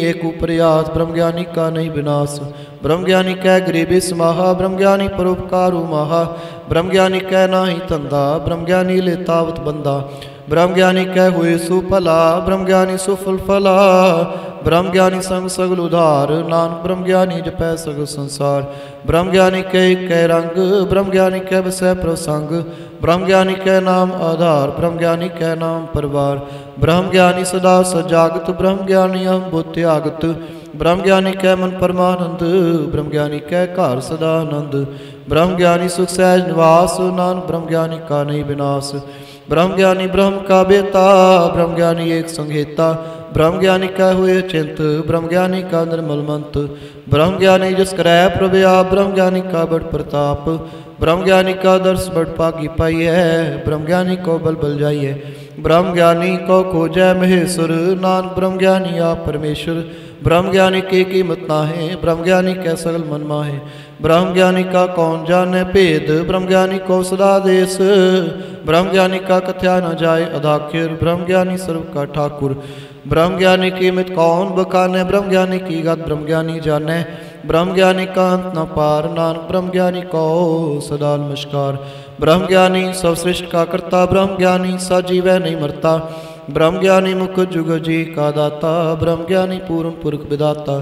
एक प्रयास ब्रह्म ज्ञानी का नहीं विनाश ब्रह्म ज्ञानी कह गरीबी समाहा ब्रह्म ज्ञानी परोपकार महा ब्रह्म ज्ञानी कह नाही धंधा ब्रह्म ज्ञानी ले तावत बंदा ब्रह्म ज्ञानी कह हुए सुफला ब्रह्म ज्ञानी सुफल फला ब्रह्म ज्ञानी संग सगल उधार नानक ब्रह्म ज्ञानी जपै सगल संसार ब्रह्म ज्ञानी कह रंग ब्रह्म ज्ञानी कह बसै प्रसंग ब्रह्म ज्ञानी कह नाम आधार ब्रह्म ज्ञानी कह नाम परिवार ब्रह्म ज्ञानी सदा सजागत ब्रह्म ज्ञानी अहम बुद्धि आगत ब्रह्म ज्ञानी कह मन परमानंद ब्रह्म ज्ञानी कह घर सदा आनंद ब्रह्म ज्ञानी सुख सहज निवास नानक ब्रह्म ज्ञानी का नहीं विनाश ब्रह्म ज्ञानी ब्रह्म का बेता ब्रह्म ज्ञानी एक संहेता ब्रह्म ज्ञानी का हुए चिंत ब्रह्म ज्ञानी का निर्मल मंत ब्रह्म ज्ञानी जिस करै प्रभया ब्रह्म ज्ञानी का बड़ प्रताप ब्रह्म ज्ञानी का दर्श बड़ पागी पाई है ब्रह्म ज्ञानी को बल बल जाइए ब्रह्म ज्ञानी को खोजै महेश्वर नानक ब्रह्म ज्ञानी आप परमेश्वर ब्रह्म ज्ञानी की कीमत ना है ब्रह्म ज्ञानी कै सगल मन माहे ब्रह्म ज्ञानी का कौन जाने भेद ब्रह्म ज्ञानी को सदा देश ब्रह्म ज्ञानी का कथ्या न जाए अदाखिर ब्रह्म ज्ञानी सर्व का ठाकुर ब्रह्म ज्ञानी की मित कौन बखाने ब्रह्म ज्ञानी की गत ब्रह्म ज्ञानी जाने ब्रह्म ज्ञानी का अंत न पार नानक ब्रह्म ज्ञानी को सदा नमस्कार ब्रह्म ज्ञानी सब सृष्टि का कर्ता ब्रह्म ज्ञानी सजीव नहीं मरता ब्रह्म ज्ञानी मुख जुग जी का दाता ब्रह्म ज्ञानी पूर्ण पुरख विदाता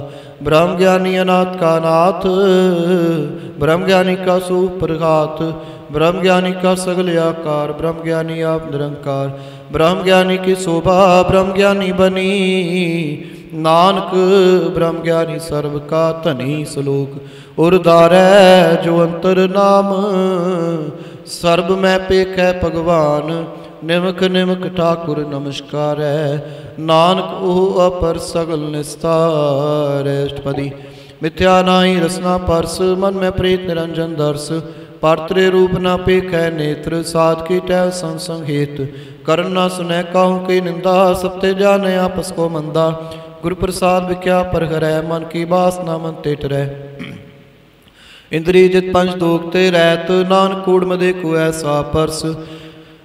ब्रह्म ज्ञानी अनाथ का नाथ ब्रह्म ज्ञानी का सुप्रघात ब्रह्म ज्ञानी का सगल आकार ब्रह्म ज्ञानी आप निरंकार ब्रह्म ज्ञानी की शोभा ब्रह्म ज्ञानी बनी नानक ब्रह्म ज्ञानी सर्व का धनी श्लोक उर्धारै जो अंतर नाम सर्ब में पेखै भगवान निमक निमक ठाकुर नमस्कार है नानक ओह अपर सगल निस्तार अष्टपदी मिथ्या नाई रसना परस मन में प्रीत निरंजन दर्श पात्रे रूप न पेखै नेत्र साध की टह संग हेत करण न सुनै काहू की निंदा सबते जाने आपस को मंदा गुरु प्रसाद विख्या पर हरै मन की बासना मन तेट रह इंद्री जित पंच दोगते रहत नानक कूड़ मदे को ऐसा परस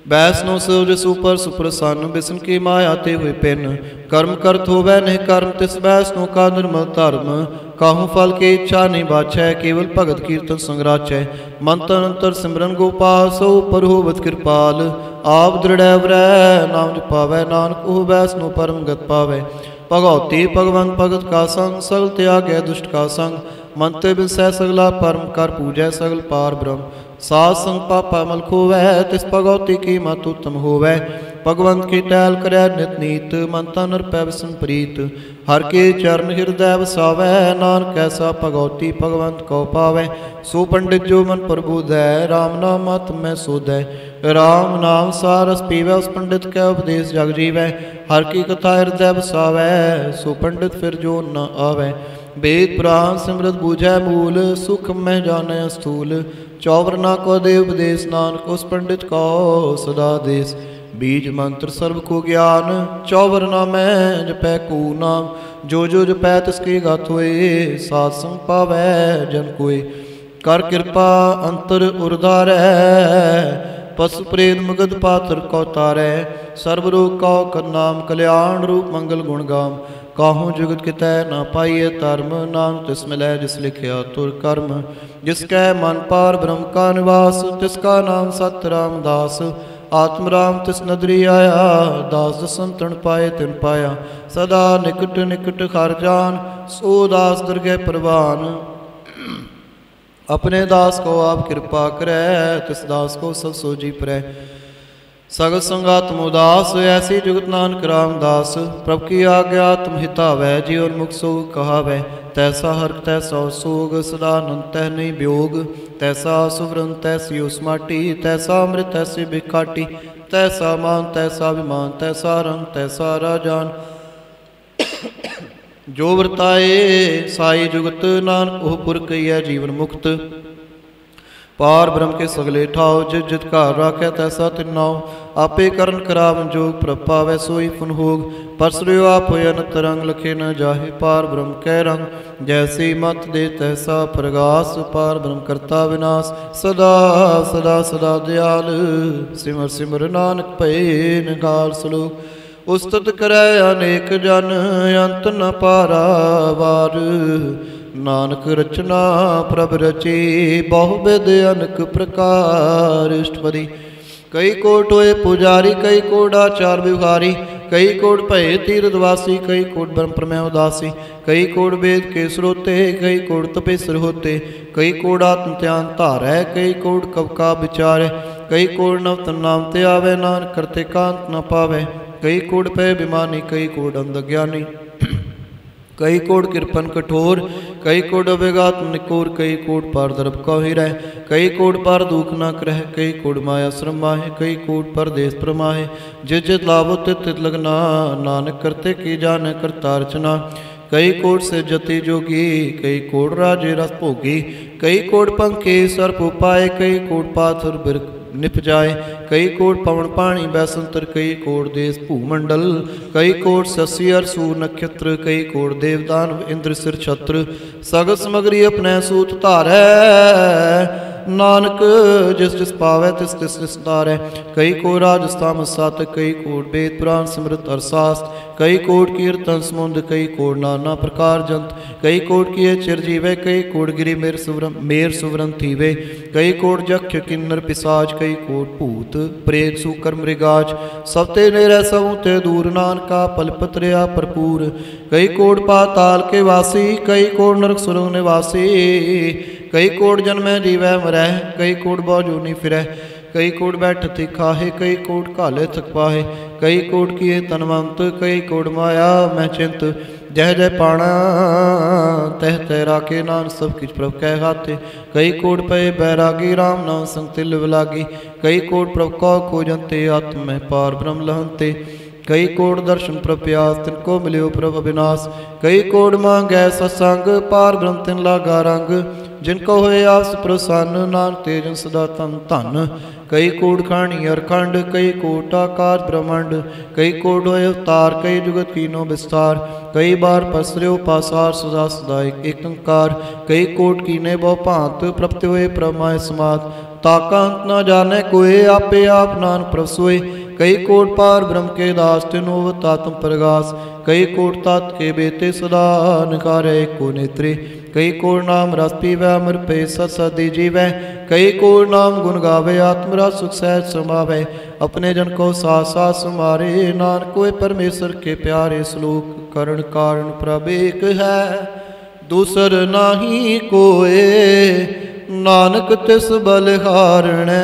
बैसनो सो सुपर सुप्रसन्न बिसन की माया ते हुए पिन कर्म करत होवै नहीं कर्म तिस बैसनो का निर्मल धर्म काहू फल की इच्छा नहीं बाछै केवल भगत कीर्तन संगराचै मंत्र अंतर सिमरन गोपाल सो पर होवत कृपाल आप दृढ़ वरै नाम जपावै नानक ओह बैसनो परम गत पावै भगवती भगवंत भगत का संग सगल त्यागै दुष्ट का संग मंत्र बिसै सगला परम कर पूजै सगल पार ब्रह्म साध संग पापा मल खोवै तिस भगवती की मत उत्तम होवै भगवंत की टहल करै नित नीत मन तन नरपै विसन प्रीत हर के चरण हृदय वसावै नानक ऐसा भगवती भगवंत को पावै सो पंडित जो मन प्रबोधै राम नाम मत मैं सोधै राम नाम सारस पीवै उस पंडित कै उपदेश जग जीवै हर की कथा हृदय वसावै सो पंडित फिर जो न आवै वेद पुराण सिमरत बूझै मूल सुख में जाने स्थूल चौवरना को देव उपदेश नानक उस पंडित को सदा देश बीज मंत्र सर्व को ज्ञान चौवरना में जपै को नाम जो जपै तिसकी गात होए साध संग पावै जन कोय कर कृपा अंतर उर्धारै पशु प्रेत मुगद पात्र को तारै सर्व रोग कौ कर नाम कल्याण रूप मंगल गुण गाम काहूँ जुगत कितै ना पाइए धर्म नाम तिस मिलै जिस लिखिया तुर कर्म जिसकै मन पार ब्रह्म का निवास तिसका नाम सत्य रामदास आत्म राम तिस नदरी आया दास दसन तण पाए तिन पाया सदा निकट निकट हर जान सो दास दरगह प्रवान अपने दास को आप कृपा करै तिस दास को सब सोजी परै सगत संगात्म उदास ऐसी जुगत नानक रामदास प्रभ की आज्ञा तुम हितावै जीवन मुख सो कहावै तैसा हर तैसा सोग सदानंद तह नहीं वियोग तैसा सुवरन तैसी उसमाटी तैसा अमृत तैसी बिखाटी तैसा मान तैसा विमान तैसा रंग तैसा राजान जो वरताए साई जुगत नानक ओह पुर कहिए जीवन मुक्त पार ब्रह्म के सगले ठाओ जित जित घर राखै तैसा तिन्नाओ आपे करन करावन जोग प्रभ पावै सोई फुन होग परसरियो आप होय अनत रंग लखे न जाहे पार ब्रह्म कै रंग जैसी मत दे तैसा प्रगास पार ब्रह्म करता विनाश सदा सदा सदा दयाल सिमर सिमर नानक भय निगाल सलोक उस्तत करै अनेक जन अंत न पारावार नानक रचना प्रभ रची बहु विध अनक प्रकार इष्टपदी कई कोट होए पुजारी कई कोट आचार विहारी कई कोट भय तीर्थवासी कई कोट ब्रह्म प्रमय उदासी कई कोट वेद के स्रोते कई कोट तपेसर होते कई कोट आत्म ध्यान धारै कई कोट कव का विचार कई कोट नवतन नाम ते आवे नानक करते कांत न पावे कई कोट पे बिमानी कई कोट अंधज्ञानी कई कोट कृपन कठोर कई कोट अभिघात निकोर कई कोट पार दर्भ कौ ही रह कई कोट पार दुख न करह कई कोट माया श्रम माहे कई कोट परदेश प्रमाहे जित जित लाभो तित तित लगना नानक करते की जान करता रचना कई कोट से जति जोगी कई कोट राजे रस भोगी कई कोट पंखे सर्प उपाय कई कोट पाथर बिर निप जाए कई कोट पवन पाणी बैसंतर कई कोट देश भूमंडल कई कोट शशि अरसू नक्षत्र कई कोट देवदान इंद्र सिर छत्र सगत समगरी अपने सूत धारै नानक जिस जिस पावै तिस तिस निस्तारै कई को राजस्थान सात कई कोट वेद पुराण सिमरत अरसास्त कई कोट कीर्तन समुंद कई कोट नाना प्रकार जंत कई कोट किए चिरजीवे कई कोट गिरी मेर सुवरन थीवे कई कोट जक्ष किन्नर पिसाज कई कोट भूत प्रेत सूकर मृगाज सबते नेरै सबूते दूर नानका पलपत रहा भरपूर कई कोट पाताल के वासी कई कोट नरक सुरग निवासी कई कोट जन्मै जीवै मरै कई कोट बौजूनी फिरै कई कोट बैठती खाहे कई कोट काले थक पाहे कई कोट किए तनवंत कई कोट माया मैं चिंत जह जय पाणा तह तह राखे नान सब किछ प्रभ कह हाथे कई कोट पे बैरागी राम नाम संग तिल विलागी कई कोट प्रभ कौ खोजंते आत्म में पार ब्रह्म लहंते कई कोट दर्शन प्रभ प्यास तिनको मिलियो प्रभ अविनाश कई कोट मांगै सत्संग पार ब्रह्म तिन लागा रंग जिनको होए आस प्रसन्न नानक तेजन सदा तन धन कई कोट खाणी अरखंड कई कोट आकाश ब्रह्मांड कई कोट होए अवतार कई जुगत कीनो विस्तार कई बार पसरियो पासार सदा सदा एक अंकार कई कोट कीने बहु भांत प्रपत हुए प्रमाय समात ताका अंत न जाने कोई, आपे आप नानक प्रभ सोए। कई कोट पार ब्रह्म के दास, तिन्हों तात्म प्रगास। कई कोट तात के बेते सदा, निकारे को नेत्रे। कई कोट नाम रस पीवै, अमर पे सत सदी जीवै। कई कोट नाम गुण गावे, आत्मरस सुख सहज समावै। अपने जन को साथ साथ समारे, नानक कोय परमेश्वर के प्यारे। श्लोक करण कारण प्रभ एक है, दूसर नाही कोय। नानक तिस बलिहारणै,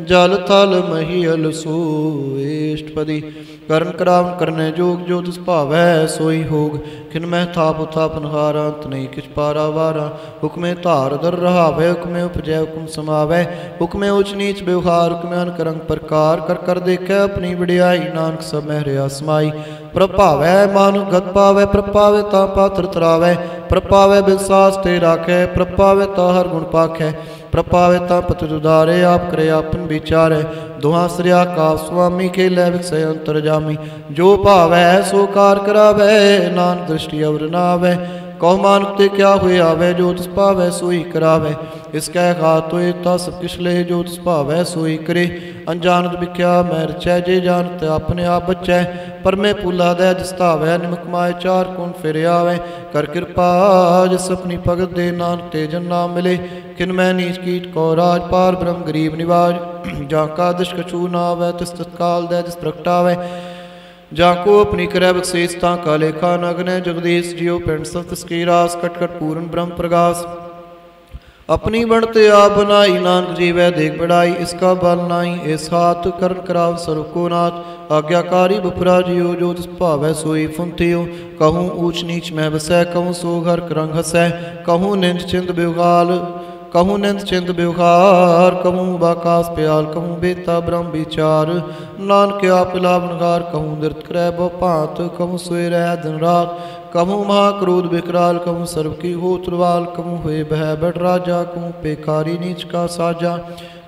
जल थल महियल सोए। अष्टपदी करन करावन करने जोग, जो तिस भावै सोई होग। खिन मैं थाप थापन हारा, अंत नहीं किछ पारा वारा। हुक्मे धार दर रहावै, हुक्मे उपजै हुक्म समावै। हुक्मे उच नीच व्यवहार, हुक्मे अनक रंग प्रकार। कर कर देखै अपनी वडियाई, नानक सब महरिया समाई। प्रभावै मानुख गत पावै, प्रभावै ता पात्र तरावै। प्रभावै बिसास ते राखै, प्रभावै ता हर गुण पाखै। प्रभावै ता पति उदारे, आप करे आपन विचारै। दुहा श्रिया का स्वामी, खेलै विकसै अंतरजामी। जो भावै सो कार करावै, नानक दृष्टि अवर न आवै। कहो मानुख ते क्या हुए आवे, जो तिस भावै सोई करावै। इसकै हाथ होए ता सब किछ ले, जो तिस भावै सोई करे। अनजानत बिख्या मैं रचै, जे जानत अपने आप बचै। पर मैं पुला दै जिस धावै, निमक माए चार कोण फिर आवै। कर कृपा जिस अपनी भगत दे, नानक ते जन नाम मिले। किन मैं नीच कीट को राज, पार ब्रह्म गरीब निवाज। जाका दिश कछू न आवै, तिस तत्काल दै जिस प्रगटावै। जाको अपनी करੈ बख्शेस, ताका लेखा नगन। जगदीश जियो पिंड सब तिसकी रास, कट कट पूर्ण ब्रह्म प्रगास। अपनी बनते आप बनाई, नानक जीवै देख बढ़ाई। इसका बल नाई इस हाथ, करन कराव सर्व को नाथ। आज्ञाकारी बुपरा जियो, जो तिस भावै सोई फुंतियो। कहूँ ऊच नीच मैं बसै, कहूँ सो घर रंग हसै। कहूँ निंद चिंद बेगाल, कहूँ निंद चिंद व्यवहार। कहूँ बाकास प्याल, कहूँ बेता ब्रह्म विचार। नानक आप लाभनगार, कहूँ नृत करै बहु भांत। कहूँ सोए रह दिन रात, कहूँ महाक्रोध विकराल। कहूँ सर्व की हो तुरवाल, कहूँ हुए बह बट राजा। कहूँ पेकारी नीच का साजा,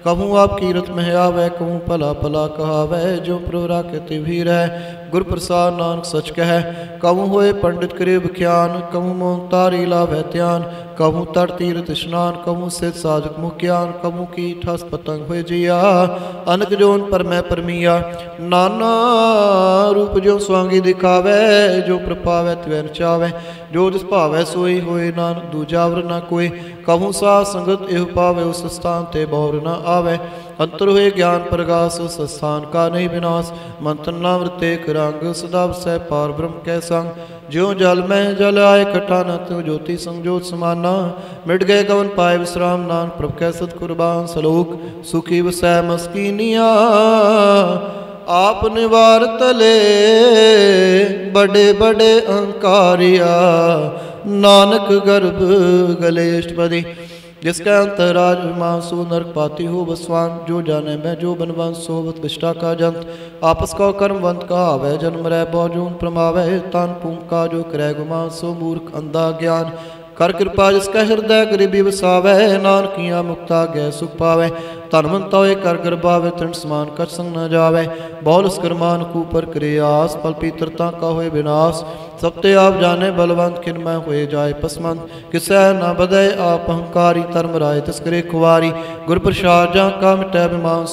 कहूँ आप कीरत मह आवै। कहूँ भला भला कहावै, जो प्रभु राखे भी रह। गुर प्रसाद नानक सच कह, कहूँ होए पंडित करे बख्यान। कहूँ मोह तारी लाभै ध्यान, कहूँ तर तीर्थ स्नान। कहूँ सिद्ध साधक मुख ज्ञान, कहूँ की ठस पतंग हुए जिया। अनक जोन पर मैं परमिया, नाना रूप जो स्वांगी दिखावै। जो प्रपावै त्वै नचावै, जो जिस भावै सोई होए। नानक दूजावर न कोई, कहूँ सा संगत एह पावै। उस स्थान ते बौर न आवै। अंतर हुए ज्ञान प्रगास, उस स्थान का नहीं विनाश। मंत्र न वृते रंग, सदा वसै पार ब्रह्म कै संग। ज्यों जल में जल आए खटाना, त्यों ज्योति संजोत समाना। मिट गए गवन पाए विश्राम, नानक प्रभ कै सत कुर्बान। सलोक सुखी वसै मस्कीनिया, आप निवार तले बड़े बड़े अहंकारिया। नानक गर्भ गलेष्टपदी जिसका अंतराज विमान, सो नरक पाती हो बसवान। जो जाने मैं जो बनवंश, सोवत विष्टा का जंत। आपस का कर्मवंत कहावै, जन्म रह बहुजून प्रमावै। तान पूम का जो करै गुमान, सो मूर्ख अंधा ज्ञान। कर कृपा जिसका हृदय गरीबी वसावै। नानकिया मुक्ता गै सुख पावै। धनवंत होए कर गर्भावै, तृण समान कछ संग न जावै। बहुल स्करमान कूपर करे आस, फल पीतरता का होए विनाश। सब ते आप जाने बलवंत, किन मैं होए जाए पसमंद। किसै न बधै आप अहंकारी, धर्म राय तिस करे खुआरी। गुर प्रसाद जा का मिटै विमान,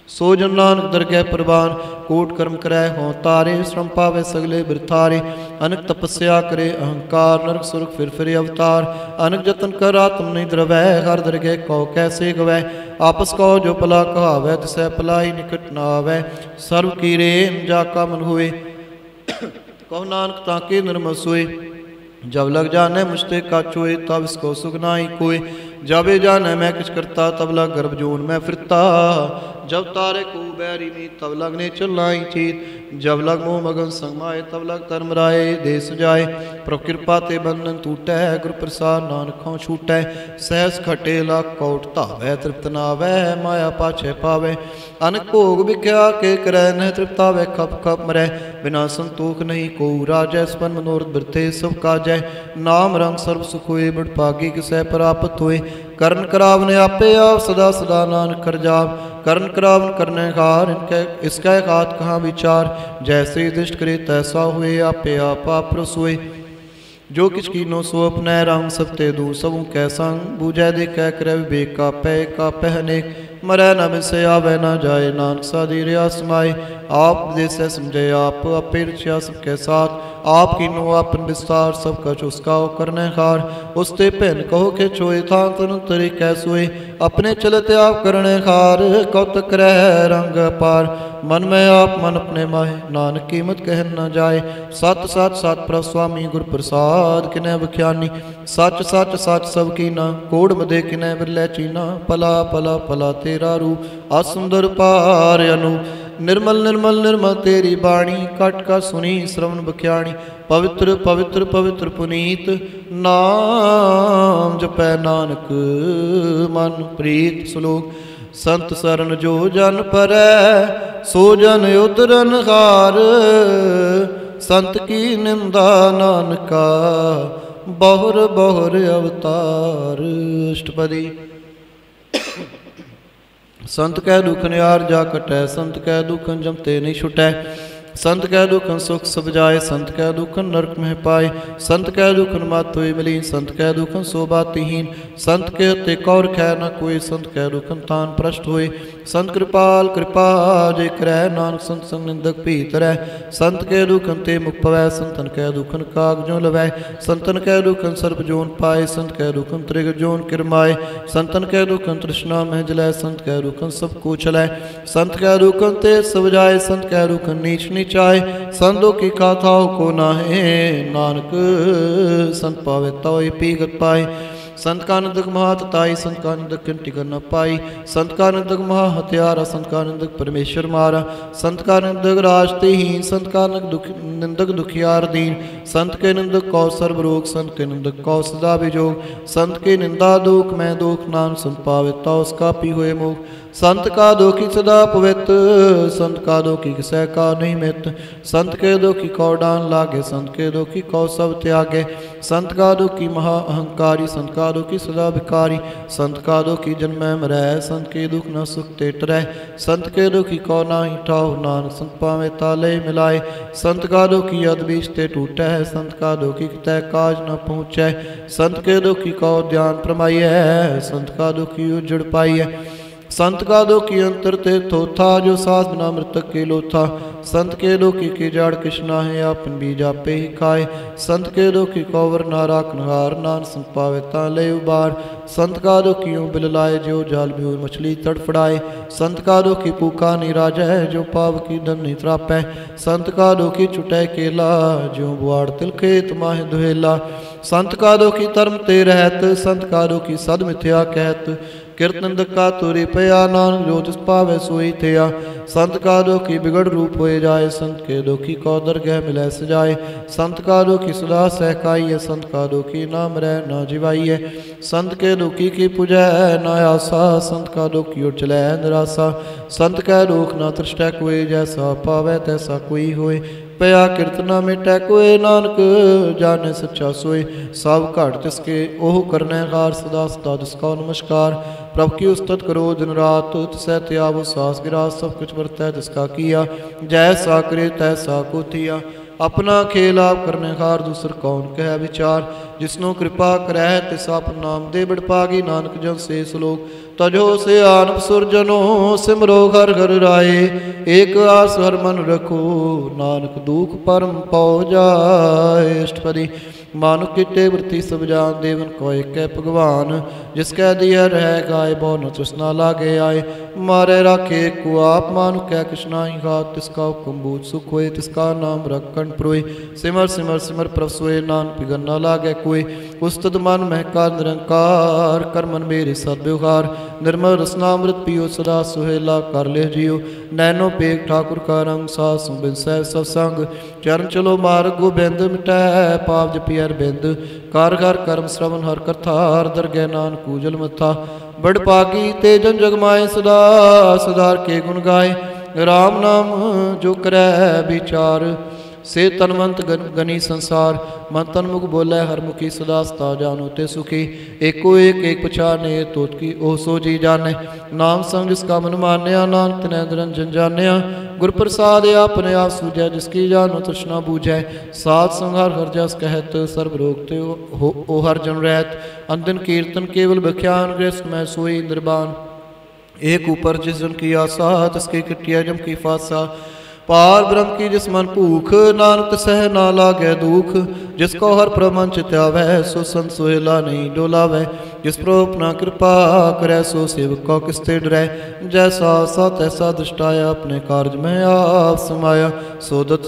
सो जन नानक दरगह प्रवान। कोट कर्म करै हों तारे, श्रम पावे सगले बिरथारे। अनक तपस्या करे अहंकार, नरक सुरख फिर अवतार। अनक जतन कर आत्म नहीं द्रवै, हर दरगह कौ कैसे गवै। आपस कौ जो भला कहावै, तिसै भलाई निकट न आवै। सर्व की रेन जाका मन हुए, कहो नानक ताके निर्मल सोए। जब लग जाने मुझते काचोए, तब इसको सुख नाई कोई। जब ये जाने मैं किछ करता, तब लग गर्भ जोन में फिरता। जब तारे को बैरी मीत, तब लगने चलाई चीत। जब लग मोह मगन संगमाए, तब लग धर्म राय देश जाए। प्रभु कृपा ते बंधन टूटै, गुर प्रसाद नानक हों छूटै। सहस खटे लाख कोट धावै, तृप्त नावै। माया पाछे पावै, अनक भोग विख्या के करै। नह तृप्तावै खप खप मरै, बिना संतोख नहीं को राजै। स्पन मनोरथ बिरथे सब काजै, नाम रंग सर्व सुख होए। बड़ भागी किसै प्राप्त होए। करन करावन आपे आप, सदा सदा नानक कर जाप। करन करावन करने हार, इसका हाथ कहाँ विचार। जैसे दिष्ट करे तैसा हुए, आपे आप रसोए। जो किछ कीनो सो अपने रंग सब ते दू सबू कै संग बूझै दे कै करे विवेक का पहने मरै न बिसे आवे न जाए नानक साधी रिया समाए आप देसै समझे आप आपे रचिया सबके साथ आप कीनो आपन विस्तार सब कछ उसका करने हार उसते पहन कहो के छोए था तन तरी कै सोए अपने चलते आप करने हार कौतक रह रंग पार मन में आप मन अपने माहे नानक कीमत कहन न जाए सत सत सत प्रभ स्वामी गुर प्रसाद किनै बख्यानी सच सच सच सब कीना कोड़ मदे किनै बिरलै चीना पला पला पला तेरा रू असुंदर पार अनु निर्मल निर्मल निर्मल तेरी बाणी कट का सुनी श्रवण बख्याणी पवित्र पवित्र पवित्र पुनीत नाम जपै नानक मन प्रीत श्लोक संत सरन जो जन परै सो जन उतरन हार संत की निंदा नानका बहुर बहुर अवतार अष्टपदी संत कै दुख निहार जा कटै संत कै दुख जमते नहीं छुटै संत कै दुखन सुख सब जाए संत कै दुखन नरक में पाए संत कै दुखन मत होई मिली संत कै दुखन शोभातिहीन संत के हते कौर खै न कोई संत कै दुखन तान प्रष्ट होए संत कृपाल कृपा जे करै नानक संत संग निंदक भीत रह संत के दुखन ते मुख पवै संतन कै दुखन कागजों लवै संतन कै दुखन सर्प जोन पाए संत कै दुखन त्रिग जोन किरमाए संतन कै दुखन तृष्णा में जलै संत कै दुखन सब को चलै संत कै दुखन ते सब जाए संत कै दुखन नीच नीच चाहे संतों की कथाओं को नाहे नानक संत पावे तोय पीगत पाए संत का निंदक महातताई संत का निंदक कंटी कर न पाई संत का निंदक महा हत्यारा संत का निंदक परमेश्वर मारा संत का निंदक राजतेहीन संत का निंदक दुखियार दीन संत के निंदक कौ सर्वरोग संत के निंदक कौ सदा विजोग संत के निंदा दुख मैं दुख नाम संत पावे तो उसका पी हुए मुख संत का दोखी सदा पवित्र संत का दोखी किसै का नहीं मित संत के दोखी कौ डान लागे संत के दोखी कौ सब त्यागे संत का दोखी महा अहंकारी संत का दोखी सदा भिकारी संत का दोखी जन्मै मरै संत के दुख न सुख ते टरै संत के दोखी कौ नाही ठाव नानक संत पावे ताले मिलाए संत का दोखी अध बीच ते टूटै संत का दोखी कितै काज न पहुँचै संत के दोखी कौ ध्यान प्रमाइय संत का दोखी उजड़ पाइय संत का दोखी अंतर ते थोथा जो सास बिना मृतक के लोथा संत के दोखी की जाड़ कृष्णा है आपन बीज आपे ही खाए संत के दोखी कौवर नारा कनहार नान संत पावे ताले उबार संत का दोखी बिल लाए जो जाल भी मछली तड़फड़ाए संत का दोखी भूखा नहीं राजा है जो पाव की धन नहीं त्रापै संत का दोखी छुटै केला जो बुआड़ तिल खेत माहे दुहेला संत का दोखी धर्म ते रहत संत का दोखी सद मिथ्या कहत कीर्तन का तुरी पया नानक जो तिस पावे सोई थिया संत का दोखी बिगड़ रूप होए जाए संत के दोखी को दरगह मिलै सजाए संत का दोखी सदा सहकाइए संत का दोखी नाम रह ना जिवाइए संत के दोखी की पूजै न आसा संत का दोखी उठ चलै निराशा संत कै दोख न तृष्टै कोई जैसा पावै तैसा कोई होए पया कीर्तना मिटै कोय नानक जाने सच्चा सोए सब घट तिसके ओह करने हार सदा सदा तिसका नमस्कार प्रभु की उस्तत करो दिन रात तिसै त्यावो सास गिरा सब कुछ वरतै तिसका किया जैसा करे तैसा को थिया अपना खेल आप करने हार दूसर कौन कह विचार जिसनो कृपा करै तिस आप नाम दे बड़पागी नानक जन से श्लोक तजो से आनप सुरजनो सिमरो घर घर राय एक आस हर मन रखो नानक दुख परम पौ जाए अष्टपदी मानुक किटे वृत्ति सब जान देवन को एक भगवान जिसकै दिया रह गाय बहु न तृष्णा लागे आए मारे राखे को आप मानुक कै कृष्णाई घात तिसका कुंबूत सुख होए तिसका नाम रख कंठ प्रोए सिमर सिमर सिमर प्रभ सोए नान पिगन न लागे कोई उस्तद मन महका निरंकार कर मन मेरे सदव्यवहार निर्मल रसनामृत पियो सदा सुहेला कर ले जियो नैनो पेग ठाकुर का रंग सासु बिन सह सत्संग चरण चलो मार्ग गोबिंद मिटै पाप जपि अरबिंद कर घर कर्म श्रवण हर कथा हर दरगह नानक कूजल मथा बड़ पागी ते जन जगमाए सदा सुधार के गुण गाए राम नाम जो करै विचार से तनवंत गनी संसार। मन तन मुख बोले हर मुखी सदा सता जानो ते सुखी। एको एक एक पछाने तोत की ओह सो जी जाने। नाम संग जिसका मन मान्या नानक तिनै निरंजन जान्या। गुर प्रसाद अपने आप सूझै जिसकी जानो तृष्णा बूझै। साध संहार हर जस कहत सर्व रोग ते ओ हर जन रहत। अंदन कीर्तन केवल बख्यान गृहस्थ मैं सोई निर्बान। एक ऊपर जिस जन की आशा तिसके किटिया जम की फासा। पार ब्रह्म की जिस मन भूख नानक सह ना लागे दुख। जिसको हर प्रमन चित्यावै सो संत सोहेला नहीं डोलावै। जिस पर अपना कृपा करे सो सेवक को किसते डरै। जैसा सा तैसा दृष्टाया अपने कार्य में आप समाया। सोदत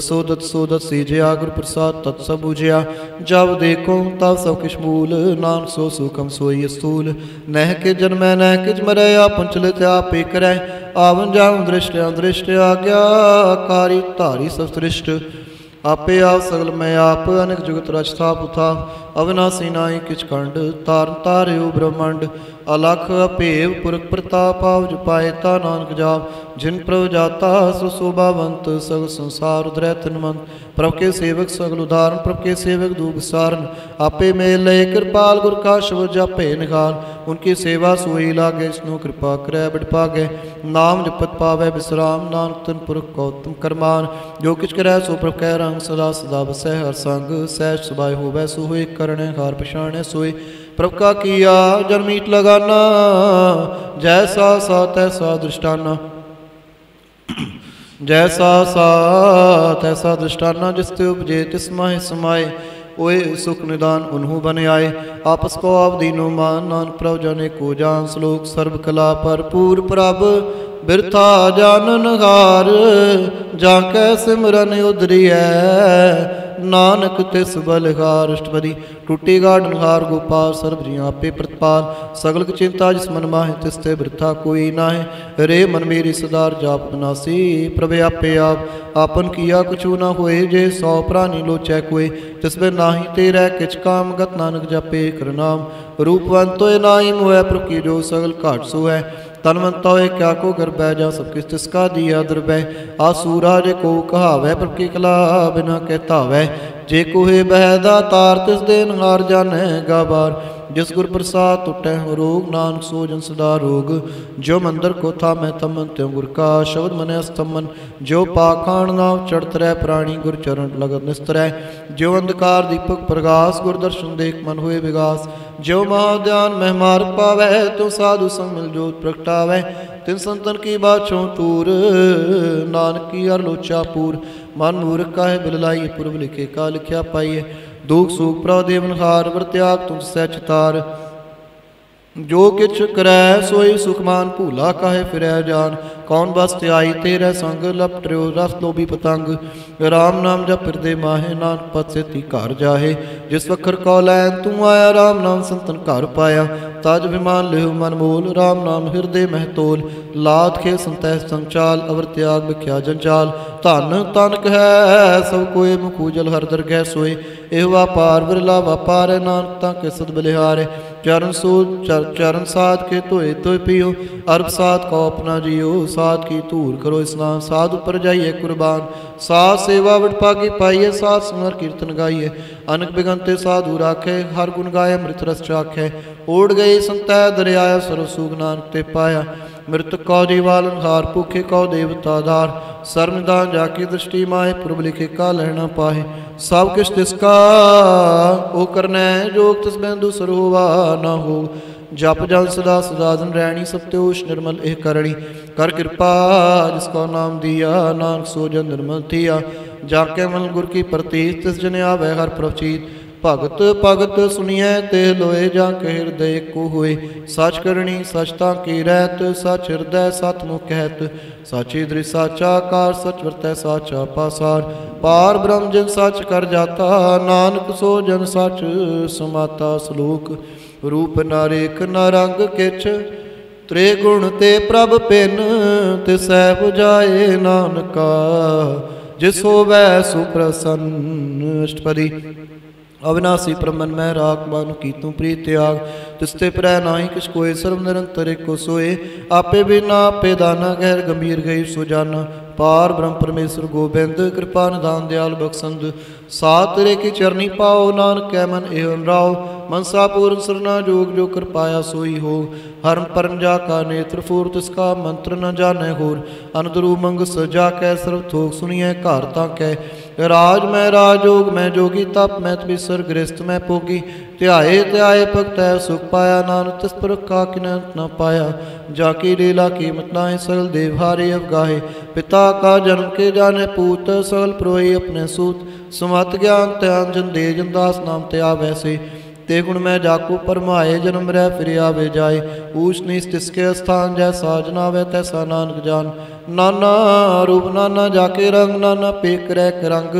सीजया गुर प्रसाद तत् सब बुझिया। जब देखो तब सब किश मूल नानक सो सुखम सोई स्थूल। नह के जन्मै नह किज मरै आपन चलित आप ही करै। आवन जावन दृष्ट अदृष्ट आज्ञाकारी धारी सब सृष्ट। आपे आप सगल मैं आप अनेक जुगत रचता पुथा। अविनाशी नाई किच खंड तार तार्यो ब्रह्मांड। अलख अपेव पुरख प्रताप आव जपायता नानक जाप। जिन प्रभ जाता सो शोभावंत सगल संसार उधरै तिनमंत। प्रभ के सेवक सगल उदाहरण प्रभ के सेवक दूब सारण। आपे मेल लय कृपाल गुर का शब्द जापे निहाल। उनकी सेवा सोई लागे स्नो कृपा करे बड़ पागे। नाम जपत पावे विश्राम नानक तन पुरख गौतम करमान। जो किछ करे सो प्रभ कह रंग सदा सदा बसै हर संग। सहज सुभाय होवै सो होए करणे हार पछाणे सोए। प्रभ का किया जन मीट लगाना जैसा सा तैसा दृष्टाना। जैसा सा तैसा दृष्टाना जिसते उपजे तिस माहे समाए। ओए सुख निदान उन्हू बने आए। आपस को आप दीनो मान नानक प्रभ जाने को जान। श्लोक सर्व कला भरपूर प्रभ बिरथा जानन हार। जाकै सिमरन उधरियै नानक तिस बलिहार। अष्टपदी टूटी गाढ़ हार गोपाल सर्व जियां आपे प्रतिपाल। सगल चिंता जिस मन माहे तिस ते वृथा कोई नाहे। रे मन मेरी सदार जाप विनाशी प्रभ आपे आप। आपन किया कुछु न होए जे सौ प्राणी लोचै कोय। तिस में नाही तेरै किच काम गत नानक जपे कर नाम। रूपवंत तोय नाई मोह प्रभ की जो सगल घाट सो है। तनवंत होए क्या को गर्भै जा सब किस तिसका दिया दुर्बै। आसूरा जे को कहावै प्रभ की कला बिना कहतावै। जे कोहे बहदा तार तिस देन हार जानै गाबार। जिस गुर प्रसाद टुटै रोग नानक सो जन सदा रोग। जो मंदिर को था मैं तमन त्यों गुर का शब्द मने अस्तमन। जो पाखाण नाव चढ़त रह प्राणी गुर चरण लगत निस्तरै। जो अंधकार दीपक प्रगास गुर दर्शन देख मन हुए विगास। जो महाध्यान मह मार्ग पावै तो साधु संग मिल जोत प्रगटावै। तिन संतन की बाछों तूर नानक की हर लोचा पूर। मन मूर्ख काहे बिललाई पूर्व लिखे का लिखया पाइए। दुख सुख प्रभ देवन हार वरत्याग तुम सच तार। जो किछ करै सोई सुखमान भूला काहे फिरै जान। कौन बस त्याई तेरे संग लपटरियो रस लोभी पतंग। राम नाम जप फिरदे माहे नानक पद सेती घर जाहे। जिस वखर कौ लैन तू आया राम नाम संतन घर पाया। तज विमान लिहु मन मोल राम नाम हृदय मह तोल। लाद खे संतह संचाल अवर त्याग बिख्या जंजाल। धन तनक है सब कोय मुखूजल हर दरगह सोए। एह वापार विरला वापार है नानक ताके सद बलिहारे। चरण सूद चरण साध के धोए धोए पियो। अरब साध को अपना जियो साध की धूर करो स्नान। साध उपर जाइए कुर्बान साध सेवा वड पागी पाइए। साध सिमर कीर्तन गाइए अनक बिगंते साधु राखे। हर गुण गाय अमृत रस चाखे। ओढ़ गई संतह दरियाया सर्व सुख नानक ते पाया। मृतक कौ जीवालन हार भूखे कौ देवता धार। सर्वनिदान जाकी दृष्टि माहे पुरब लिखे का लहना पाहे। सब किश तिसका ओ करनै जोग तिस बिन दूसर होवा ना हो। जप जन सदा सदादन रैणी सब त्योष निर्मल एह करणी। कर कृपा जिसको नाम दिया नानक सो जन निर्मल थिया। जाके मन गुर की प्रतीत तिस जन आवे हर प्रचीत। भगत भगत सुनिए ते लोए जाके हृदय को होए। सच करणी सचता की रहत सच हृदय सत मुख कहत। साची दृश्य साचा कार सच वर्तै साचा पासार। पार ब्रह्म जिन सच कर जाता नानक सो जन सच समाता। श्लोक रूप न रेख न रंग किछ त्रिगुण ते प्रभ पिन। तिसै बुझाए नानका जिस होवै सुप्रसन्न। अष्टपदी अविनाशी प्रमन मैं राख मानु की तू प्रीत त्याग। तिसते प्रै नाही किस कोय सर्व निरंतर को सोए। आपे बिना आपे दाना गहर गंभीर गई सो जाना। पार ब्रह्म परमेश्वर गोबिंद कृपा निधान दयाल बख्शंद सात तेरे की चरनी पाओ नानक कै मन एवं राव मनसा पूर्ण सरना जोग जो कृपाया सोई हो हरम परम जा का नेत्र फूर तिसका मंत्र न जाने होर अनदरू मंग सजा कै सर्व थोक सुनिए घर ताकै राज मैं राजयोग मैं जोगी तप मैं तपीसर गृहस्थ मैं भोगी ध्याए ध्याए भगतै सुख पाया नानक तिस पर का किनंत न पाया जाकी लीला कीमत नाए सगल देवहारे अवगाहे पिता का जन्म के जाने पूत सगल प्रोई अपने सूत सुमत ज्ञान त्यान जन दे जन दास नाम त्या वैसे ते गुण मैं जाको परमाए जन्म रह फिर आवे जाए ऊच नीच तिसके स्थान जैसा जनावे तैसा नानक जान नाना रूप नाना जाके रंग नाना पेक रैक रंग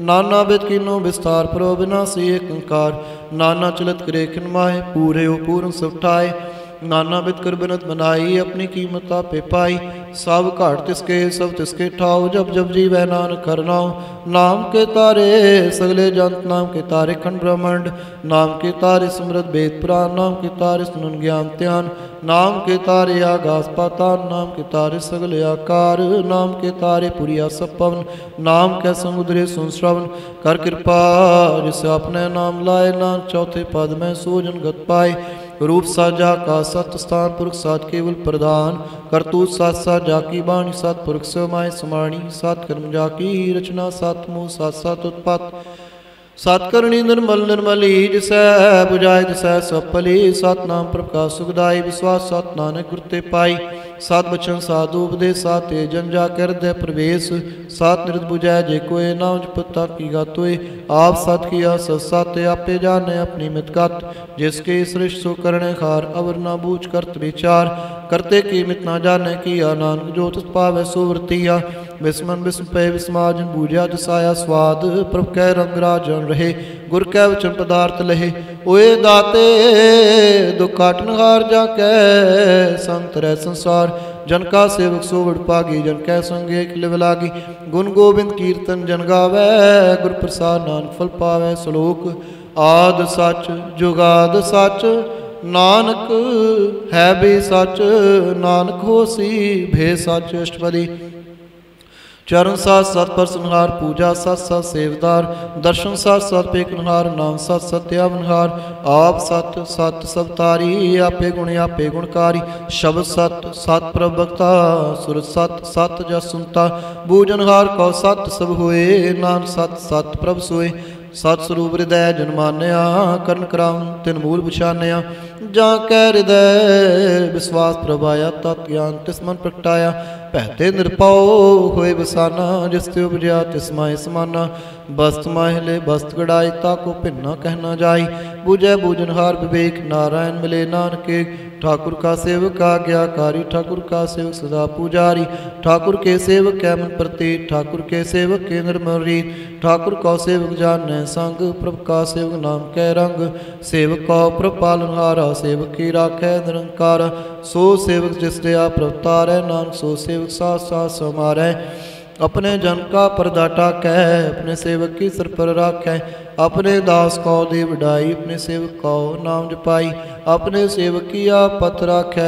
नाना बिद किनो विस्तार प्रो विनाशी एक अंकार नाना चलत करे खिन माहे पूरे हो पूर्ण सुठाए नाना बिद कर बिनत बनाई अपनी कीमत आपे पाई सब घाट तिसके सब तिसके ठाओ जब जब जी वह नानक करनाओ नाम के तारे सगले जंत नाम के तारे खंड ब्रह्मांड नाम के तारे समृद्ध वेद पुराण नाम के तारे सुनन ज्ञान ध्यान नाम के तारे आगास पाताल नाम के तारे सगले आकार नाम के तारे पुरिया सब पवन नाम के समुद्रे सुन श्रवण कर कृपा जिसे अपने नाम लाए नाम चौथे पद में सोजन गत पाए रूप साजा का सत स्थान पुरख सात केवल प्रधान करतूत सात सात जाकी बाणी सात पुरख समाय समाणी सात कर्म जाकी रचना सात मुँह सात सात उत्पात सतकरणी निर्मल निर्मली जिसै बुझाए जिसै सब भली सतनाम प्रकाश सुखदाई विश्वास सत नानक गुर ते पाई सात बचन साधु उपदेश सात जन जा कर दे प्रवेश सात निरत बुझाए जे कोय नाम जपता की गातोय आप सत किया सत सत आपे जाने अपनी मित गत जिसके सृष्ट सो करने खार अवर ना बूझ करत विचार करते की मित ना जाने की नानक जो तुस पावे सो वर्तिया विस्मन विस्म पे विस्माजन बूझा दसाया स्वाद प्रभ कै रंग राजन रहे गुर कै वचन पदार्थ लहे ओए दाते दुख काटनहार जा कै संत रह संसार जन का सेवक सो वड पागी जन कै संगे लिव लागी गुण गोबिंद कीर्तन जन गावै गुर प्रसाद नानक फल पावै सलोक आद सच जुगाद सच नानक है भी सच नानक होसी भे सच अष्टपदी चरण साथ सत पर संहार पूजा सत सत सेवदार दर्शन सत सत पेकनहार नाम सत सत्यावनहार आप सत सत सब तारी आपे गुणकारी शब्द सत सत प्रभक्ता सुर सत सत जस सुनता बूझनहार कौ सत सब होए नाम सत सत प्रभ सोए सत स्वरूप हृदय जन्मान्या करण कराम तिन मूल पछान्या जा कै हृदय विश्वास प्रभाया तत् ज्ञान तिस मन प्रगटाया भैते निरपौ होए बसाना जिस ते उपजया तिस माए समाना बस्त माहिले बस्त गड़ाई ताको भिन्ना कहना जाई बूझै बूझनहार विवेक नारायण मिले नानके ठाकुर का सेवक आज्ञाकारी ठाकुर का सेवक सदा पुजारी ठाकुर के सेवक कै मन प्रति ठाकुर के सेवक के निर्मल रीत ठाकुर का सेवक जानै संग प्रभ का सेवक नाम कै रंग सेवक का प्रभ पालनहारा सेवक की राखै निरंकार सो सेवक जिस दया प्रभ तारै नानक सो सेवक साथ साथ समारै अपने जन का पर्दा टाकै अपने सेवक की सिर पर राखै अपने दास को दे वडाई अपने सेवक को नाम जपाई अपने सेवक की आप पत राखै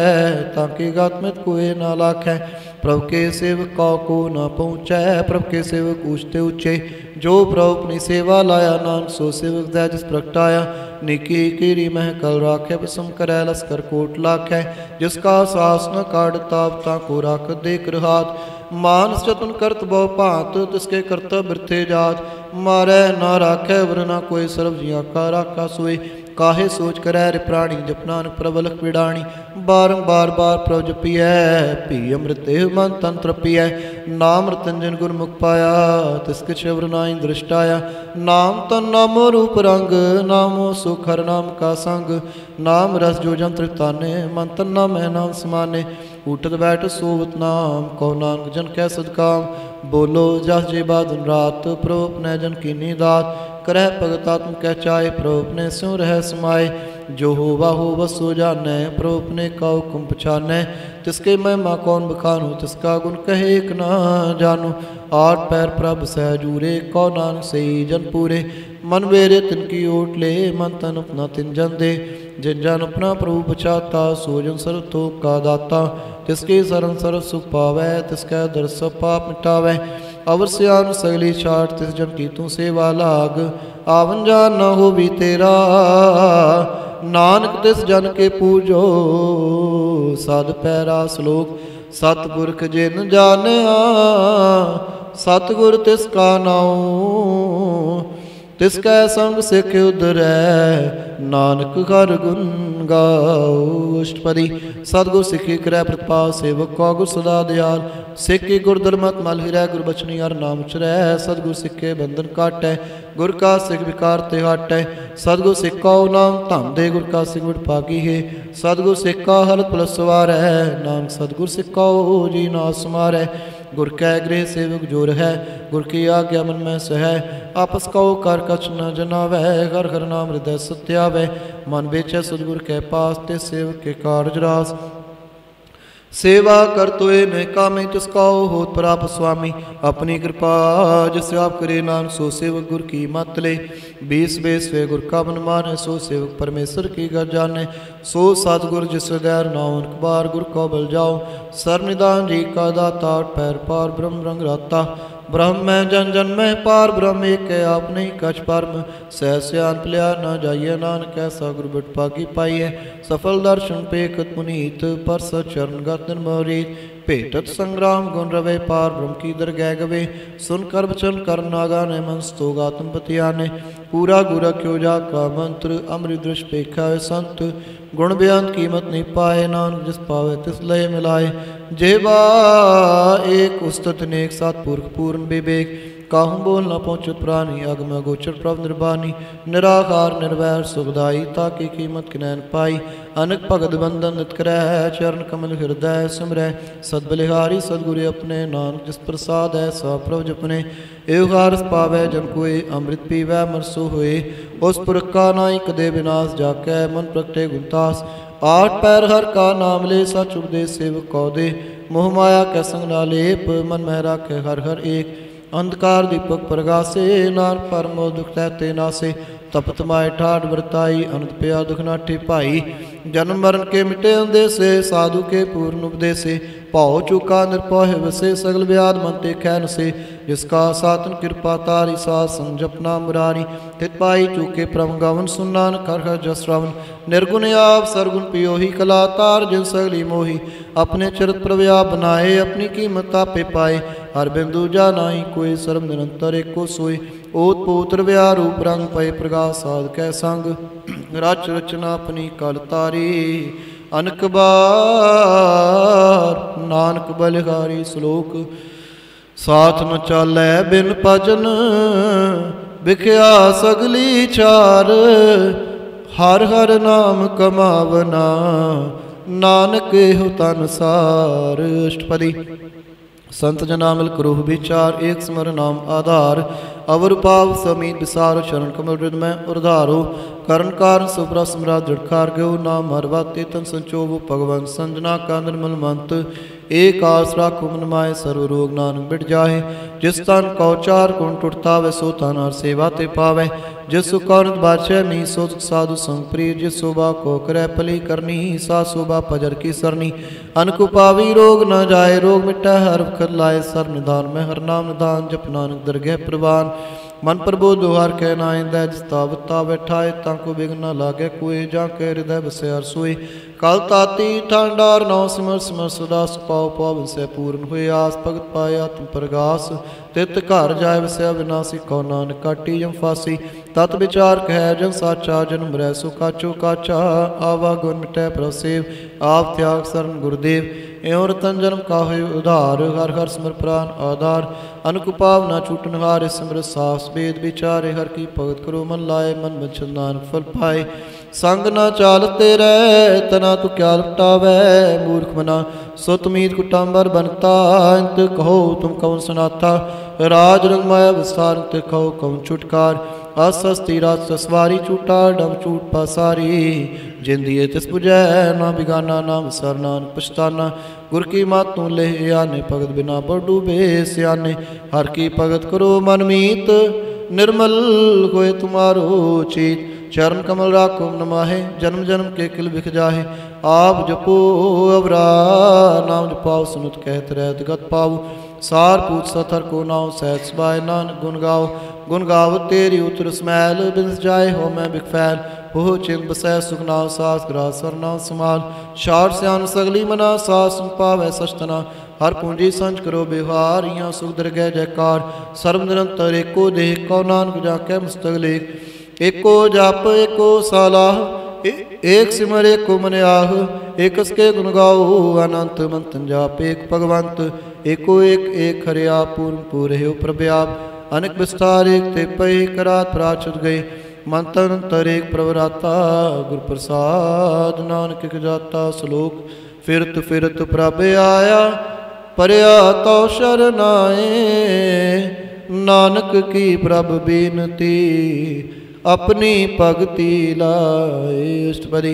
ताकि गात में कोई ना लाखै प्रभु के सेवक को ना पहुँचै प्रभु के सेवक ऊँचते ऊँचे जो प्रभु अपनी सेवा लाया नानक सो सेवक दया जिस प्रगटाया निकी कीरी मह कल राखे बसम करै लस्कर कोट लाखै जिसका सास न काट तावता को राख देख रहात मानस जतन करत बहु भांत तिसके कर्तव्य बिरथे जात मारै ना राखै वर ना कोई सर्व जिया का राखा सोए काहे सोच करै रे प्राणी जप नानक प्रबल पिड़ाणी बारंबार बार प्रभ जपियै पी अमृत देह मन तन तृपियै नाम रतंजन गुरमुख पाया तिसके शिवर नाई दृष्टाया नाम तन नाम रूप रंग नामो सुख हर नाम का संग नाम रस जो जंत्र ताने मन तन नाम है नाम समाने उठत बैठ सोवत नाम कहो नानक जन कै सदकाम बोलो जस जे बादन रात प्रभु अपने जन की नीदात करह भगत आत्म कह चाहे प्रभु अपने स्यों रह समाए जो होवा हो बसो जानै प्रभु अपने का हुक्म पछानै तिसके महिमा कौन बखानू तिसका गुण कहे एक ना जानू आठ पैर प्रभ सहजूरे कौ नानक सही जन पूरे मन मेरे तिनकी ओट ले मन तन अपना तिन जन दे जिन जन अपना प्रभु बचाता सो जन सर्व तो का दाता तिसके शरण सर्व सुख पावै, तिसकै दर सब पाप मिटावै। अवर सियान सगली छाट, तिस जन की तू सेवा लाग, आवन जान न हो भी तेरा, नानक तिस जन के पूजो सद पैरा। श्लोक सतपुरख जिन जानिया, सतगुर तिसका नाऊँ, तिसकै संग सिख उधरै, नानक हर गुण गाओ। अष्टपदी सतगुर सिखी करै प्रतिपाल, सेवक को गुर सदा दयाल। सिख गुर दरमत मल हिरै, गुर बचनी हर नाम उचरै। सतगुर सिखे बंधन काटै, गुर का सिख विकार ते हटै। सतगुर सिख को नाम धन दे, गुर का सिख विड़ भागी है। सतगुर सिख का हलत पलस सवारै, नानक सतगुर सिख को जी नास समारै। गुर कै गृह सेवक जोर है, गुर की आज्ञा मन में सहै। आपस कहो कर कछ न जनावै, हर हर नाम हृदय सत्यावै। मन बेचै सतगुर कै पास, ते सेवक के कारज रास। सेवा कर तोए न कामी, तिसका होत प्राप स्वामी। अपनी कृपा जिस आप करे, नानक सो सेवक गुर की मत ले। बीस बेस वे गुर का मन माने, सो सेवक परमेश्वर की गर जाने। सो सतगुर जिस दैर नाउन बार, गुर को बल जाओ। सर्वनिदान जी का दाता, पैर पार ब्रह्म रंग राता। ब्रह्म में जन जन में पार ब्रह्म, एक है आप नहीं कछ परम। सह स्यान पलिया न जाइए, नानक ऐसा गुरु बट पागी पाइए। सफल दर्शन पेखत पुनीत, परस चरण गत निर्मोरीत। भेटत संग्राम गुण रवे, पार ब्रह्म की दरगह गवे। सुन कर वचन कर नागाने, मन स्तोग आत्म पतियाने। पूरा गुरा क्यों जा का मंत्र, अमृत दृश पेखा संत। गुण बयान कीमत नहीं पाए, नानक जिस पावे तिस लय मिलाए। जेवा एक उस्तत नेक, सतपुरख पूर्ण विवेक। काहूँ बोल न पहुँचत प्राणी, अगम गोचर प्रभ निर्बानी। निराकार निर्वैर सुखदाई, ताकि कीमत किनैन पाई। अनक भगत बंधन नित करै, चरण कमल हृदय सिमरै। सदबलिहारी सदगुरु अपने, नानक जिस प्रसाद है सा प्रभ जपने। एव हारस पावै जन कोय, अमृत पीवै मरसो होए। उस पुरख का नाई कदे विनाश, जाकै मन प्रगटे गुणतास। आठ पैर हर का नाम ले, सच उपदेश सेवक कौ दे। मोह माया कै संग ना लेप, मन में राखे हर हर एक। अंधकार दीपक प्रगासे, नानक परम दुख तहते नासे। तपत माए ठाठ बरताई, अनंत पिया दुख नाठी भाई। जन्म मरण के मिटे अंदेसे, साधु के पूर्ण उपदेसे। भाव चूका निरपौह वसे, सगल व्याध मन ते खैन से। जिसका सातन कृपा तारी, साध संग जपना मुरारी। तित पाई चूके परम गवन, सुन नानक हर हर जस श्रवण। निर्गुण आप सरगुण पियोही, कला तार जिन सगली मोही। अपने चरित प्रव्या बनाए, अपनी कीमत आपे पाए। हर बिंदु जा नाई कोई, सर्व निरंतर एको सोई। ओत पोत्र व्या रूप रंग पय, प्रगास साध कै संग। रच रचना अपनी कल तारी, अनक बार नानक बलिहारी। श्लोक साथ न चालै बिन भजन, बिख्या सगली चार। हर हर नाम कमावना, नानक हो तन सार। अष्टपदी संत जनामल करो विचार, एक स्मर नाम आधार। अवर पाव समीत विसार, शरण कमल हृदय में उधारो। करण कारण सुब्रा समरा दृढ़कार गयो, नाम हर बाते तन संचोव। भगवान संजना का निर्मल मंत, एक आस राखो मन माए। सर्व रोग नानक मिट जाए, जिस तन कौ चार गुण टुटता वै। सो तन हर सेवा ते पावै, जिस सुकौरत बादशाह मी। सो साधु संग प्रिय, जिस शोभा को करे भली करनी। सा शोभा पजर की सरनी, अनक पावी रोग न जाए। रोग मिटै हर वखत लाए, सर्व निधान में हर नाम निधान। जप नानक दरगह प्रवान, मन प्रभु दुहार कह नाइंदै। जिस तावत तावै ठाए, ताको बिघ्न न लागे कोई। जाके हृदय बसे हर सोई, कल ताती ठांडार। नौ सिमर सिमर सदा सुपाओ, पावन से पूर्ण हुए आस। भगत पाए आत्म प्रगास, तित घर जाय वसया विनाशी। कौ नानक काटी जम फासी, तत विचार कह जन साचा। जन्म रह सो काचो काचा, आवा गुण मिटै प्रसेव। आप त्याग शरण गुरुदेव, एवं रतन जन्म काहे उधार। हर हर सिमर प्राण आधार, अनक पावना छूटन हारे। सिमर सास वेद विचारे, हर की भगत करो मन लाए। मन बचन नानक फल पाए, संग न चालते रह। तना तु क्या लपटावै, मूर्ख मना सो तुमीत कुटांबर बनता। अंत कहो तुम कौन सनाथा, राज रंग माया विस्तार। अंत कहो कौन छुटकार, असस्ती रात सवारी। छूटा डब छूट पासारी, जिंदिए तिस पुजै ना बिगाना। नाम सर नानक पछताना, गुर की मात तू ले आने। भगत बिना बड़ू बेस्याने, हर की भगत करो मन मीत। निर्मल होए तुम्हारो चीत, चरण कमल राखो नमाहे। जन्म जन्म के किल बिख जाहे। आप जपो अवरा नाम जपाओ सुनत कहत रहत गत पाओ। सार पूत सतर को नाव सहत सबाय नानक गुण गाओ। गुण गावत तेरी उतर समैल बिंस जाए हो मैं बिख फैल। हो चिंत बसै सुखनाव सास ग्रास सरनाव समाल। शार स्यान सगली मना सास पावै सचतना। हर पूंजी संच करो व्यवहार इहाँ सुख दरगह जयकार। सर्व निरंतर एको देह को नानक जाकै मुस्तक लेख। एको जप एको सालाह एक सिमर एको मन आह। एकस के गुण गाओ अनंत मंतन जाप एक भगवंत। एको एक एक हरिया पूर्ण पूरे हो प्रव्याप। अनेक विस्तार एक ते पै करात प्राचुत गए। मंत्र अंतर एक प्रवराता गुर प्रसाद नानक एक जाता श्लोक। फिरत फिरत प्रभ आया परया तो शरनाए। नानक की प्रभ बीनती अपनी भगति लाए। अष्टपदी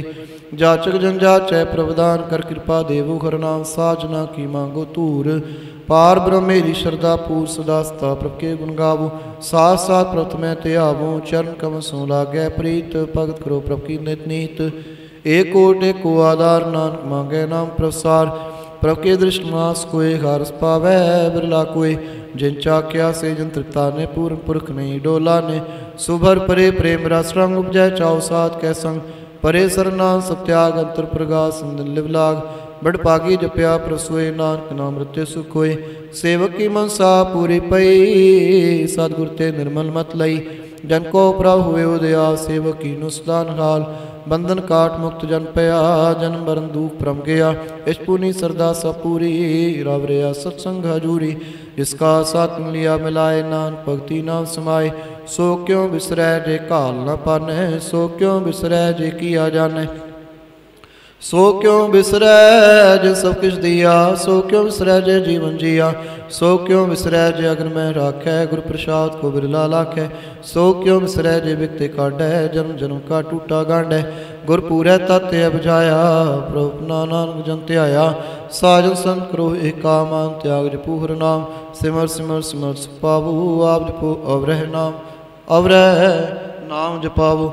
जाचक जन जाचै प्रवदान कर कृपा देवो हर नाम। साजना की मांगो तूर पार ब्रह्म मेरी श्रद्धा पूर सदा सता प्रभ के गुण गावो। साथ साथ प्रथ मैं ते आवो चरण कम सो लागै प्रीत। भगत करो प्रभ की नित नीत। एक कोट एको आधार नानक मांगै नाम प्रसार। प्रभ के दृष्ट मास कोय हरस पावै बिरला कोय। जिन चाक्या से जन तृप्ता ने पूर्ण पुरख नहीं डोला ने। सुभर परे प्रेम रस रंग उपजय चाव साथ कै संग। परे सरनाम सब त्याग अंतर प्रगास लिव लाग। बड़ पागी जप्या प्रसोए नानक नाम रत्य सुख होए। सेवक की मनसा पूरी पई सतगुर ते निर्मल मत लई। जन को प्रभ हुए उदया सेवक की नुसदान हाल। बंधन काट मुक्त जन पया जन्म मरण दुख भ्रम गया। इष्पुनी सरदा सब पूरी रावरिया सत्संग हजूरी। जिसका साथ लिया मिलाए नानक भक्ति नाम समाए। सो क्यों बिसरै जे काल न पाने। सो क्यों बिसरै जे किया जाने। सो क्यों बिसरै जे सब किछ दिया। सो क्यों बिसरै जे जीवन जिया। सो क्यों बिसरै जे अग्न में राखै गुर प्रसाद को बिरला लाखै। सो क्यों बिसरै जे बिकते काढै जन्म जन्म का टूटा गांढै। गुर पूरै तत् बुझाया प्रभु नानक जन त्याया। साजन संत करो एका मान त्याग जपू हर नाम। सिमर सिमर सिमर सुख पावो आप जपो अवरह नाम। अवरह नाम जपावो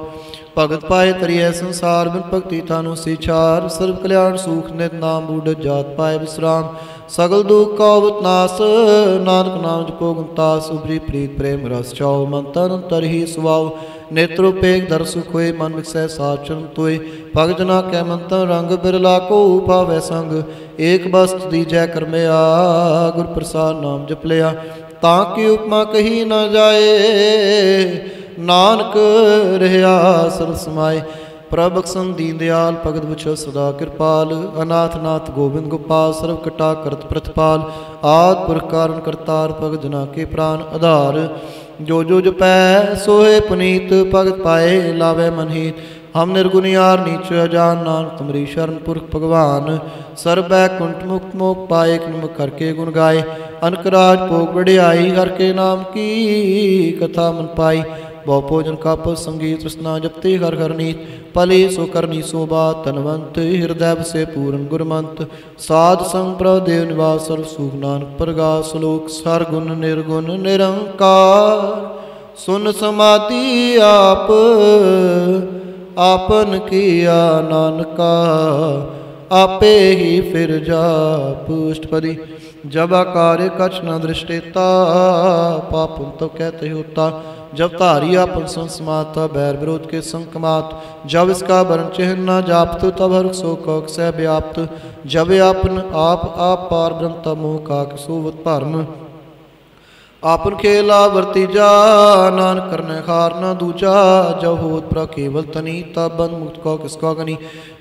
भगत पाए तरिए संसार। बिन भक्ति तानु सिछार सर्व कल्याण सुख नित नाम बूढ़ जात पाए विश्राम। सगल दुख का नाश नानक नाम जपो गुमतास। उभरी प्रीत प्रेम रस चाओ मन तन तर ही सुवाओ। नेत्रोपेक दर सुख होए मन विकसै साचन तोय। भगत जना कै मंत्र रंग बिरला को पावै संग। एक बस्त दीजै करमया गुर प्रसाद नाम जप लिया। ताकि उपमा कही न जाए नानक रहा सरल समाए। प्रभ बख्शन दीन दयाल भगत बुझो सदा कृपाल। अनाथ नाथ गोविंद गोपाल सर्व कटा करत प्रतिपाल। आद पुरख कारण करतार भगत जना के प्राण आधार। जो जो जपै सोहे पुनीत भगत पाए लावे मनहीत। हम निर्गुनियार नीच अजान नानक तुमरी शरण पुरख भगवान। सर्व कुंठ मुक्त मोक पाए निमक करके गुण गाए। अनकराज भोग बढ़ियाई हर के नाम की कथा मन पाई। बहु भोजन कप संगीत रसना जपते हर हर नीत। पले सो करनी सो बात तनवंत हृदय से पूर्ण गुरमंत। साध संग प्रभ देव निवास सर्व सुख नानक प्रगास। लोक सर गुण निर्गुण निरंकार। सुन समाधि आप आपन किया नानका। आपे ही फिर जाप। अष्टपदी जब आकार्य कछ न दृष्टेता पापुन तो कहते होता। जब धारी आपन संसमाता बैर विरोध के संकमात। जब इसका वर्ण चिन्ह न जाप्त तब हर सो कौक सह व्याप्त। जब आपन आप पार ब्रह्म तब मोह काक सोवत भरम। आपन खेला वर्तीजा नानक करने खार न दूजा। जब होत प्र केवल तनी तब बंद मुक्त को किसको गनी।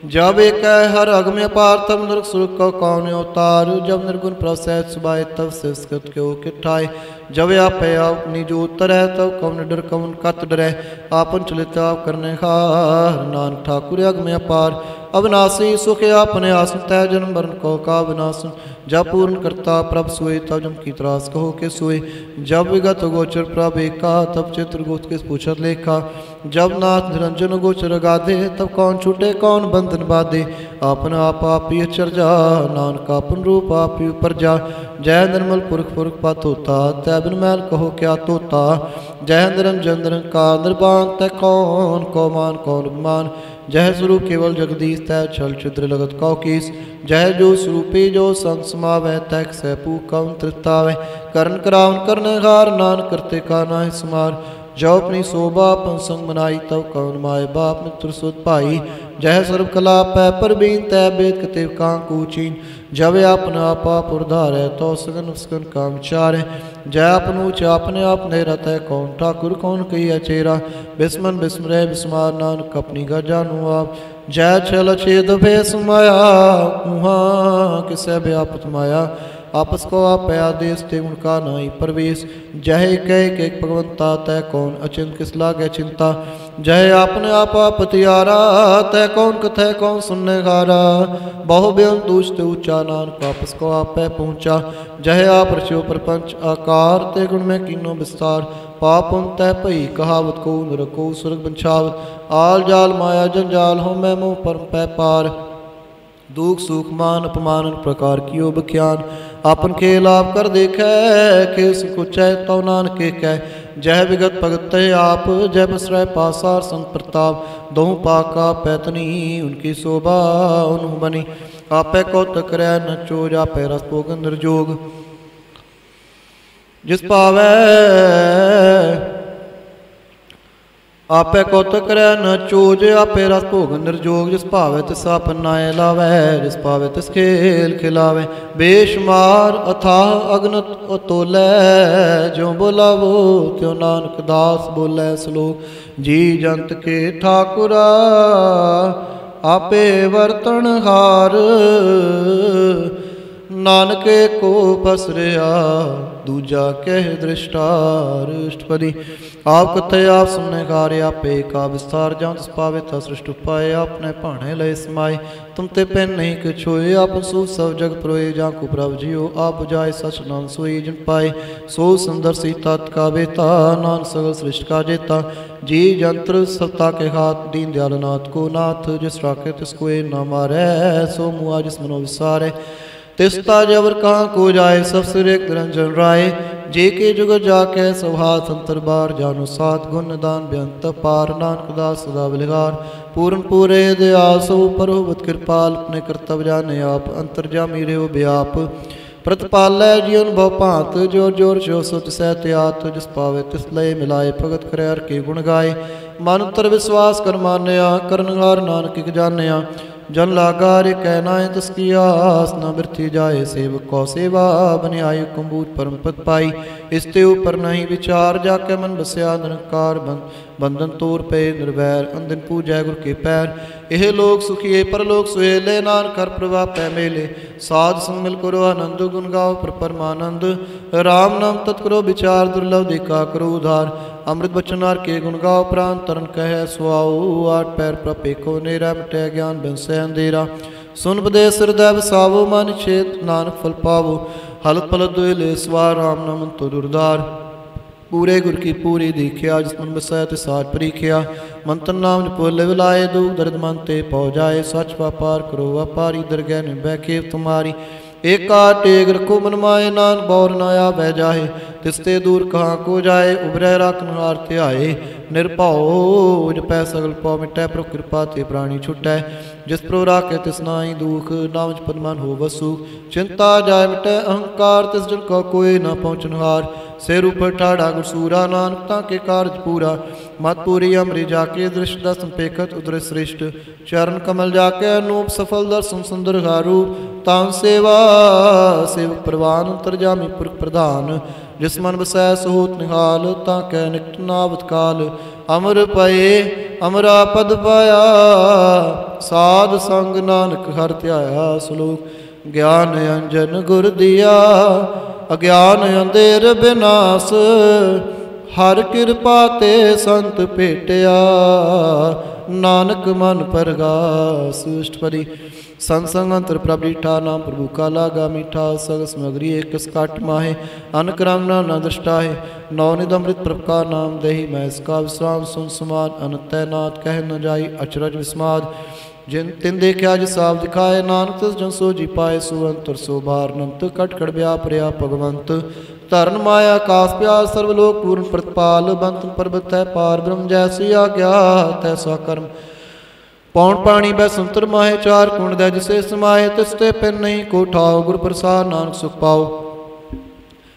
जब एक हर अग में पार तब नरक सुरख को कौन अवतार। जब निर्गुण प्रसैत सुबाए तब संस्कृत क्यों किठाए। जब आप अपनी जो उत्तर है तब कौन डर कौन कत डरे। आपन चलित आप करने खार नानक ठाकुर अग में अपार। अविनाशी सुख अपने आसन तय जन्म वर्ण को का विनाशन। जब पूर्ण करता प्रभ सोए तब जम की त्रास कहो के सोए। जब विगत गोचर प्रभ एका तब चित्रगुप्त किस पूछत लेखा। जब नाथ निरंजन गोचर गाधे, तब कौन छूटे कौन बंधन बाधे। आपन आप ही चरजा, नानक आपन रूप आप ही उपरजा। जय निर्मल पुरख पुरख पात होता, तै बिन मैल कहो क्या तोता। जय निरंजन निरंकार निर्बान, तै कौन को मान कौन अभिमान। जय स्वरूप केवल जगदीश, तै छल छिद्र लगत कौ कीस। जय जो स्वरूपी जो संग समावै, तै सै पू कौन तृतावै। करण करावन करने हार, नानक करते का नाहि समार। जो अपनी शोभा अपन संग मनाई, तब कौन माए बाप मित्र सुत पाई। जय सर्व कला पै परबीन, तै बेद कतेव कां कूचीन। जब अपना आपा पुरधारै, तो सगन सगन काम विचारै। जय अपन ऊँच अपने आप नेरा, तै कौन ठाकुर कौन कहिया चेरा। बिस्मन बिस्मरै बिस्मार, नानक अपनी गा जानू आप। जय छल छेद भे समाया, उहाँ किसै व्यापत माया। आपस को आप आदेश, ते उनका नाई प्रवेश। जय कह एक भगवंता, तै कौन अचिंत किस लागे चिंता। जय आपने आपा पतियारा, तै कौन कथै कौन सुनने हारा। बहु बेअंत दूषते ऊंचा, नानक आपस को आप पहुँचा। जय आप रचो प्रपंच आकार, ते गुण में कीनो विस्तार। पाप तै भई कहावत को, नरको सुरग बंछावत। आल जाल माया जंजाल, हो मैं मोह परम पै पार। दुख सुख मान अपमान प्रकार कियो बख्यान। आपन खेल आप कर देखै, खेस कुचै तो नानक कह। जय विगत भगत तय आप, जय बसरै पासार संत प्रताप। दोहु पाका पैतनी, उनकी शोभा उन्हु बनी। आपै कौतक रै न चोज, आपै रस भोगन निर्जोग। जिस पावै आपै कौतक करै न चोज, आपै रस भोग निर्जोग। जिस भावै तिस आपन नाय लावै, जिस पावै तिस खेल खिलावै। बेशुमार अथाह अगनत अतोलै, ज्यों बोलावो त्यों नानक दास बोलै सलोक। जी जंत के ठाकुरा, आपे वर्तन हार। नानके को पसरिया, दूजा कह दृष्टार। अष्टपदी आप कथे आप सुनने कार्य, आपे का विस्तार। जहाँ तिस पावे ता सृष्ट उपाय, आपने भाणे लय समाए। तुम ते पेन नहीं कुछ होए, आप सू सब जग प्रोए। जहाँ को प्रभ जियो आप बुझाए, सच नाम सोई जिन पाए। सो सुंदर सी तात का बेता, नान सगल सृष्ट का जेता। जी जंत्र सत्ता के हाथ, दीन दयाल नाथ को नाथ। जिस राखे तिसको न मारै, सो मुआ जिस मनो विसारे। तिस्ता जबर कहाँ को जाए, सब सिर एक निरंजन राय। जे के जुग जाके सभात अंतर बार, जानो सात गुण दान बेअंत पार। नानक दास सदा बलिहार, पूर्ण पूरे दयाल सब पर होवत कृपाल। अपने कर्तव्य जाने आप, अंतर्जामी रहो व्याप। प्रतिपालै जीवन भव भांत, जोर जोर जो सुत सहत्यात। जिस पावे तिस लय मिलाए, भगत करे हर के गुण गाए। मन उतर विश्वास कर मानया, करनहार नानक एक जानया। जन लागा रे कहनाए तस्की आस, न बिरथी जाए सेवक को सेवा। बने आयु कम्बूत परम पद पाई, इसते ऊपर नहीं विचार। जाके मन बसया निरंकार, बंधन तोर पे निर्वैर। अंदिन पूजै गुर के पैर, एह लोग सुखिए परलोक सुहेले। नानक हर प्रभा पै मेले, साध संग मिल करो आनंद। गुण गाओ पर परमानंद, राम नाम तत्करो विचार। दुर्लभ देखा करो उधार, अमृत बचन हर के गुण गाओ। प्राण तरन कह सुआओ, आठ पैर प्रपेखो नेरा। मिटै ज्ञान बिनसै अंधेरा, सुन उपदेश हृदय बसावो। मन छेद नानक फल पावो, हलत पलत दुले सवार। राम नाम तो दुर्धार, पूरे गुर की पूरी दीख्या। जिस मन बसै तिस साज परीख्या। मंत्र नाम निपुल विलाए, दुख दर्द मन ते पौ जाए। सच व्यापार करो व्यापारी, दरगह निभै खेव तुम्हारी। एका टेग रखो मन माए, नान बौर न आवे जाहे। तिसते दूर कहाँ को जाए, उभरै राखनहार ध्याए। निर्भौ जपै सगल पौ मिटै, प्रभु कृपा ते प्राणी छुटै। जिस प्रभु राखे तिस नाई दुख, नाम जपत मन हो बसु। चिंता जाय मिटै अहंकार, तिस जन को कोई न पहुँचनहार। सिर ऊपर ठाड़ा गुरसूरा, नानक ताके कारज पूरा। मत पूरी अमरी जाके, दृष्ट दर्शन पेखत उदर श्रेष्ठ। चरण कमल जाके अनूप, सफल दर्शन सुंदर हारू। तान सेवा सेवक प्रवान, अंतर्जामी पुरख प्रधान। जिस मन बसै सहोत निहाल, ताकै निकट नावत काल। अमर पए अमरा पद पाया, साध संग नानक हर ध्याया। श्लोक ज्ञान अंजन गुर दिया, अज्ञान अंधेर विनाश। हर कृपा ते संत भेटिया, नानक मन परगास। अष्टपदी संग संग अंतर प्रभ रीठा, नाम प्रभु का लागा मीठा। सग समगरी एक काट माहे, अनक रंग न दृष्टाहे। नौ निध अमृत प्रभ का नाम दही, मैं इसका विश्राम सुन समान। अनत नाथ कह न जाई अचरज विस्माद, जिन तिन देखा जिस साव दिखाए। नानक तस जन सो जी पाए, सुअंतर सो भार नंत। कट कट व्यापरया भगवंत, धरन माया कास प्यास। सर्वलोक पूर्ण प्रतिपाल, बंतन पर्वत है पार। ब्रह्म जैसी आज्ञा तैसा कर्म, पौन पानी बै संतर माहे। चार कुण दै जिसे समाये, तिसते पिन नहीं को ठाओ। गुर प्रसाद नानक सुख पाओ।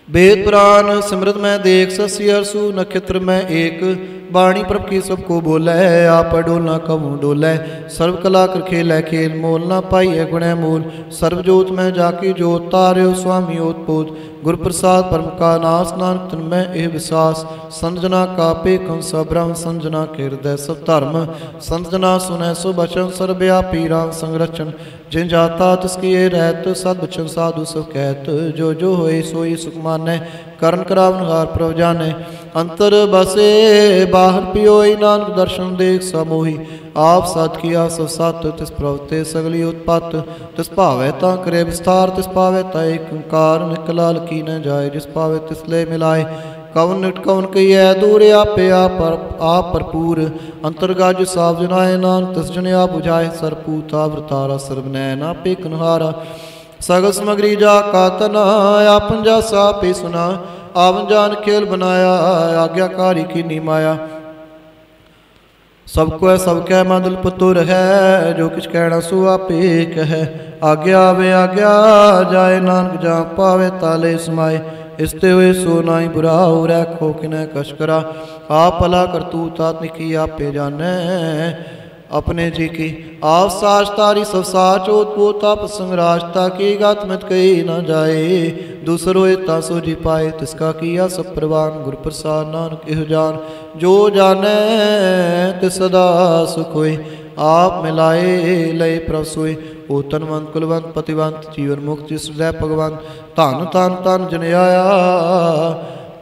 वेद पुराण सिमरत में देख, ससी अरसू नक्षत्र में एक। बाणी प्रभ की सबको बोलै, आप डोलना कबू डोलै। सर्व कला कर खेलै खेल, मोल ना पाइए गुणै मोल। सर्वजोत में जाकी जोत, तार्यो स्वामी ओत पोत। गुर प्रसाद परम का नास, नानक तन में एह विश्वास। संजना का पेकं सब ब्रह्म, संजना के हृदय सब धर्म। संजना सुनै सो बचन, सर्वव्यापी राम संरक्षण। जिन जाता तिसकी ये रहत, सद बचन साधु सब कहत। जो जो होए सोई सुख मानै, करण करावन हार प्रभ जानै। अंतर बसे बाहर पियोई, नानक दर्शन देख समोही। आप सत किया सब सत, तिस प्रवते सगली उत्पत्त। तिस भावै तां करे विस्तार, तिस पावै ता एक ओंकार। निकलाल की न जाए, जिस पावै तिस ले मिलाए। कवन निट कवन कहिए, दूर आपे आप भरपूर। अंतरगज साव जनाए, नानक तिस जन आप बुझाए। सरपूता वृतारा सर्वनैन, आपे कन्हारा। सगल समगरी जा का तना, आपन जा सापे सुना। आवन जान खेल बनाया, आज्ञाकारी की नी माया। सबको है सब कह मदल पुतुर है, जो कुछ कहना सो आपे कह। आज्ञा आवे आज्ञा जाए, नानक जा पावे ताले समाए। इसते हुए सो नाई बुरा हो, रखो किन्ह कश करा। आप भला करतूत आत्मिकी आपे जाने, अपने जी की। आप साच तारी सब साच, ओत पोत आप संगराजता की। गात मत कही न जाए, दूसर होए ता सो जी पाए। तिसका किया सब प्रवान, गुर प्रसाद नानक एह जान। जो जाने तिस सदा सुख होए, आप मिलाए लय प्रभ सोए। ओ तनवंत कुलवंत पतिवंत, जीवन मुक्त हृदय भगवंत। धन धन धन जन आया,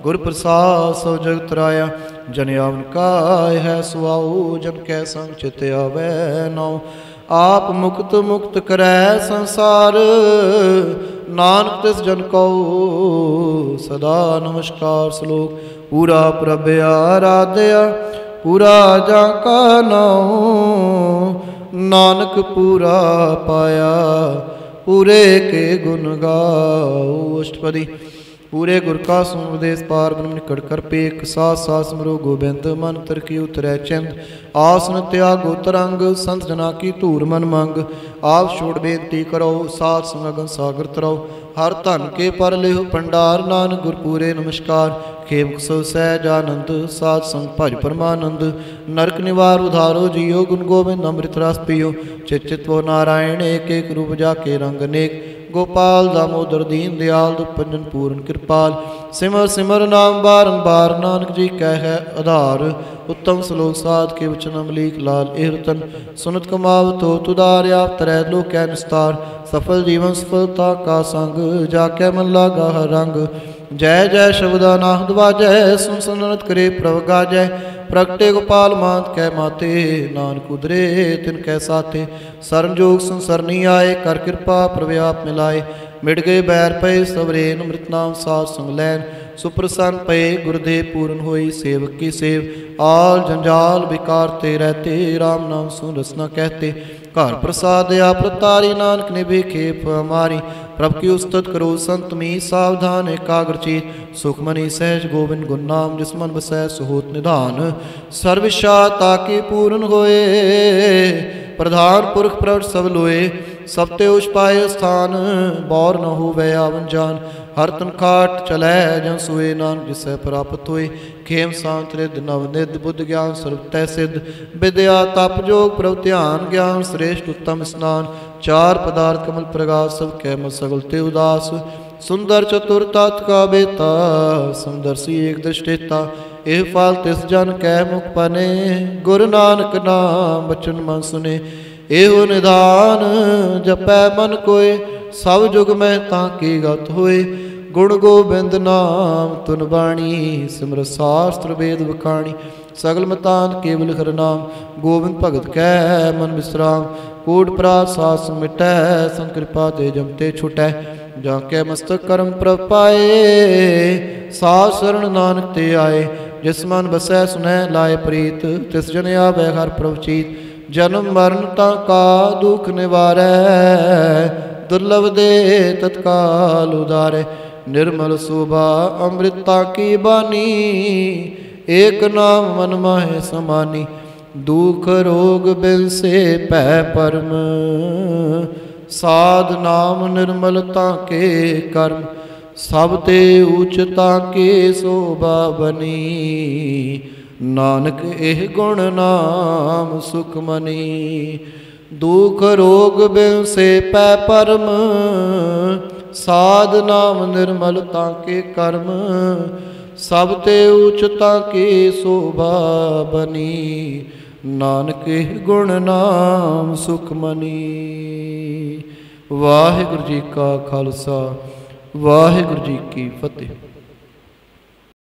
गुर प्रसाद सब जगत राया। जन आवन काय है सुआओ, जन कै संग चित आवे नाउ। आप मुक्त मुक्त करै संसार, नानक तिस जन को सदा नमस्कार। श्लोक पूरा प्रभ आराध्या, पूरा जाका नाउ। नानक पूरा पाया, पूरे के गुण गाओ। अष्टपदी पूरे गुर का सुपदेश, पार ब्रह्म निकट कर पेख। सास सास मरो गोबिंद, मन तर की उतरै चिंद। आसन त्यागो तरंग, संत जना की धूर मन मंग। आप छोड़ बेनती करो, सात संगन सागर तरौ। हर धन के पर लेहो भंडार, नानक गुर पूरे नमस्कार। खेम सो सहज आनंद, सात संग भज परमानंद। नरक निवार उधारो जियो, गुण गोबिंद अमृत रस पियो। चित चित वो नारायण, एक एक रूप जाके रंग अनेक। गोपाल दामोदर दीन दयाल, दुपंजन पूर्ण कृपाल। सिमर सिमर नाम बारंबार, नानक जी कह है आधार। उत्तम श्लोक साध के वचन अमलीक लाल। एहरतन सुनत कमावत हो तुदार, आप तरह लोक निस्तार। सफल जीवन सफलता का संग, जाके मन लागा हर रंग। जय जय शब्दानाहद वाजय, सुन सनत करे प्रभ गाजय। प्रगटे गोपाल मात कै माते, नानक उदरे तिन कै साथे। सरन जोग संसरनी आए, कर कृपा प्रभ आप मिलाए। मिट गए बैर पे सवरेन, मृत नाम साथ संग लैन। सुप्रसन्न पे गुरुदेव पूर्ण होई, सेवक की सेव। आल जंजाल बेकारते रहते, राम नाम सुन रसना कहते। घर प्रसाद या प्रतारी, नानक ने भी खेप हमारी। प्रभ की उस्तत करो संत मी, सावधान एकाग्रचित। सुखमनी सहज गोविंद गुण नाम, जिस मन बसै सुहोत निधान। सर्विशा ताकि पूर्ण होए, प्रधान पुरख प्रभ सब लोए। सब ते उस पाए स्थान, बौर न होवे आवन जान। हर तन खाट चलै जन सोए, नानक जिसै प्राप्त होए। खेम शांत रिद नव निध, बुद्ध ज्ञान सर्व तै सिद्ध। विद्या तप जोग प्रभ ध्यान, ज्ञान श्रेष्ठ उत्तम स्नान। चार पदार्थ कमल प्रगास, सब कै मत सगल ते उदास। सुंदर चतुर तात का बेता, समदर्शी एक दृष्टेता। एह फल तिस जन कै मुख पने, गुरु नानक नाम बचन मन सुने। एहो निधान जपै मन कोय, सब जुग में ताकी गत होए। गुण गोबिंद नाम तुन बाणी, सिमर शास्त्र वेद बखाणी। सगल मतांत केवल हरनाम गोविंद भगत कै मन विश्राम कूट प्रात सास मिटै संत कृपा ते जमते छुटै जाके मस्तक कर्म प्रभ पाए सास शरण नानक ते आए जिस मन बसै सुनै लाए प्रीत तिस जन आवे हर प्रभ चीत जन्म मरण ताका दुख निवारै दुर्लभ दे तत्काल उदारे निर्मल शोभा अमृता की बानी एक नाम मन माहे समानी दुख रोग बिन से पै परम साध नाम निर्मलता के कर्म सब ते ऊचता के शोभा बनी नानक एह गुण नाम सुखमनी दुख रोग बिन से पै परम साध नाम निर्मलता के कर्म सब ते उचता की शोभा बनी नानक गुण नाम सुखमनी। वाहिगुरु जी का खालसा वाहिगुरु जी की फतेह।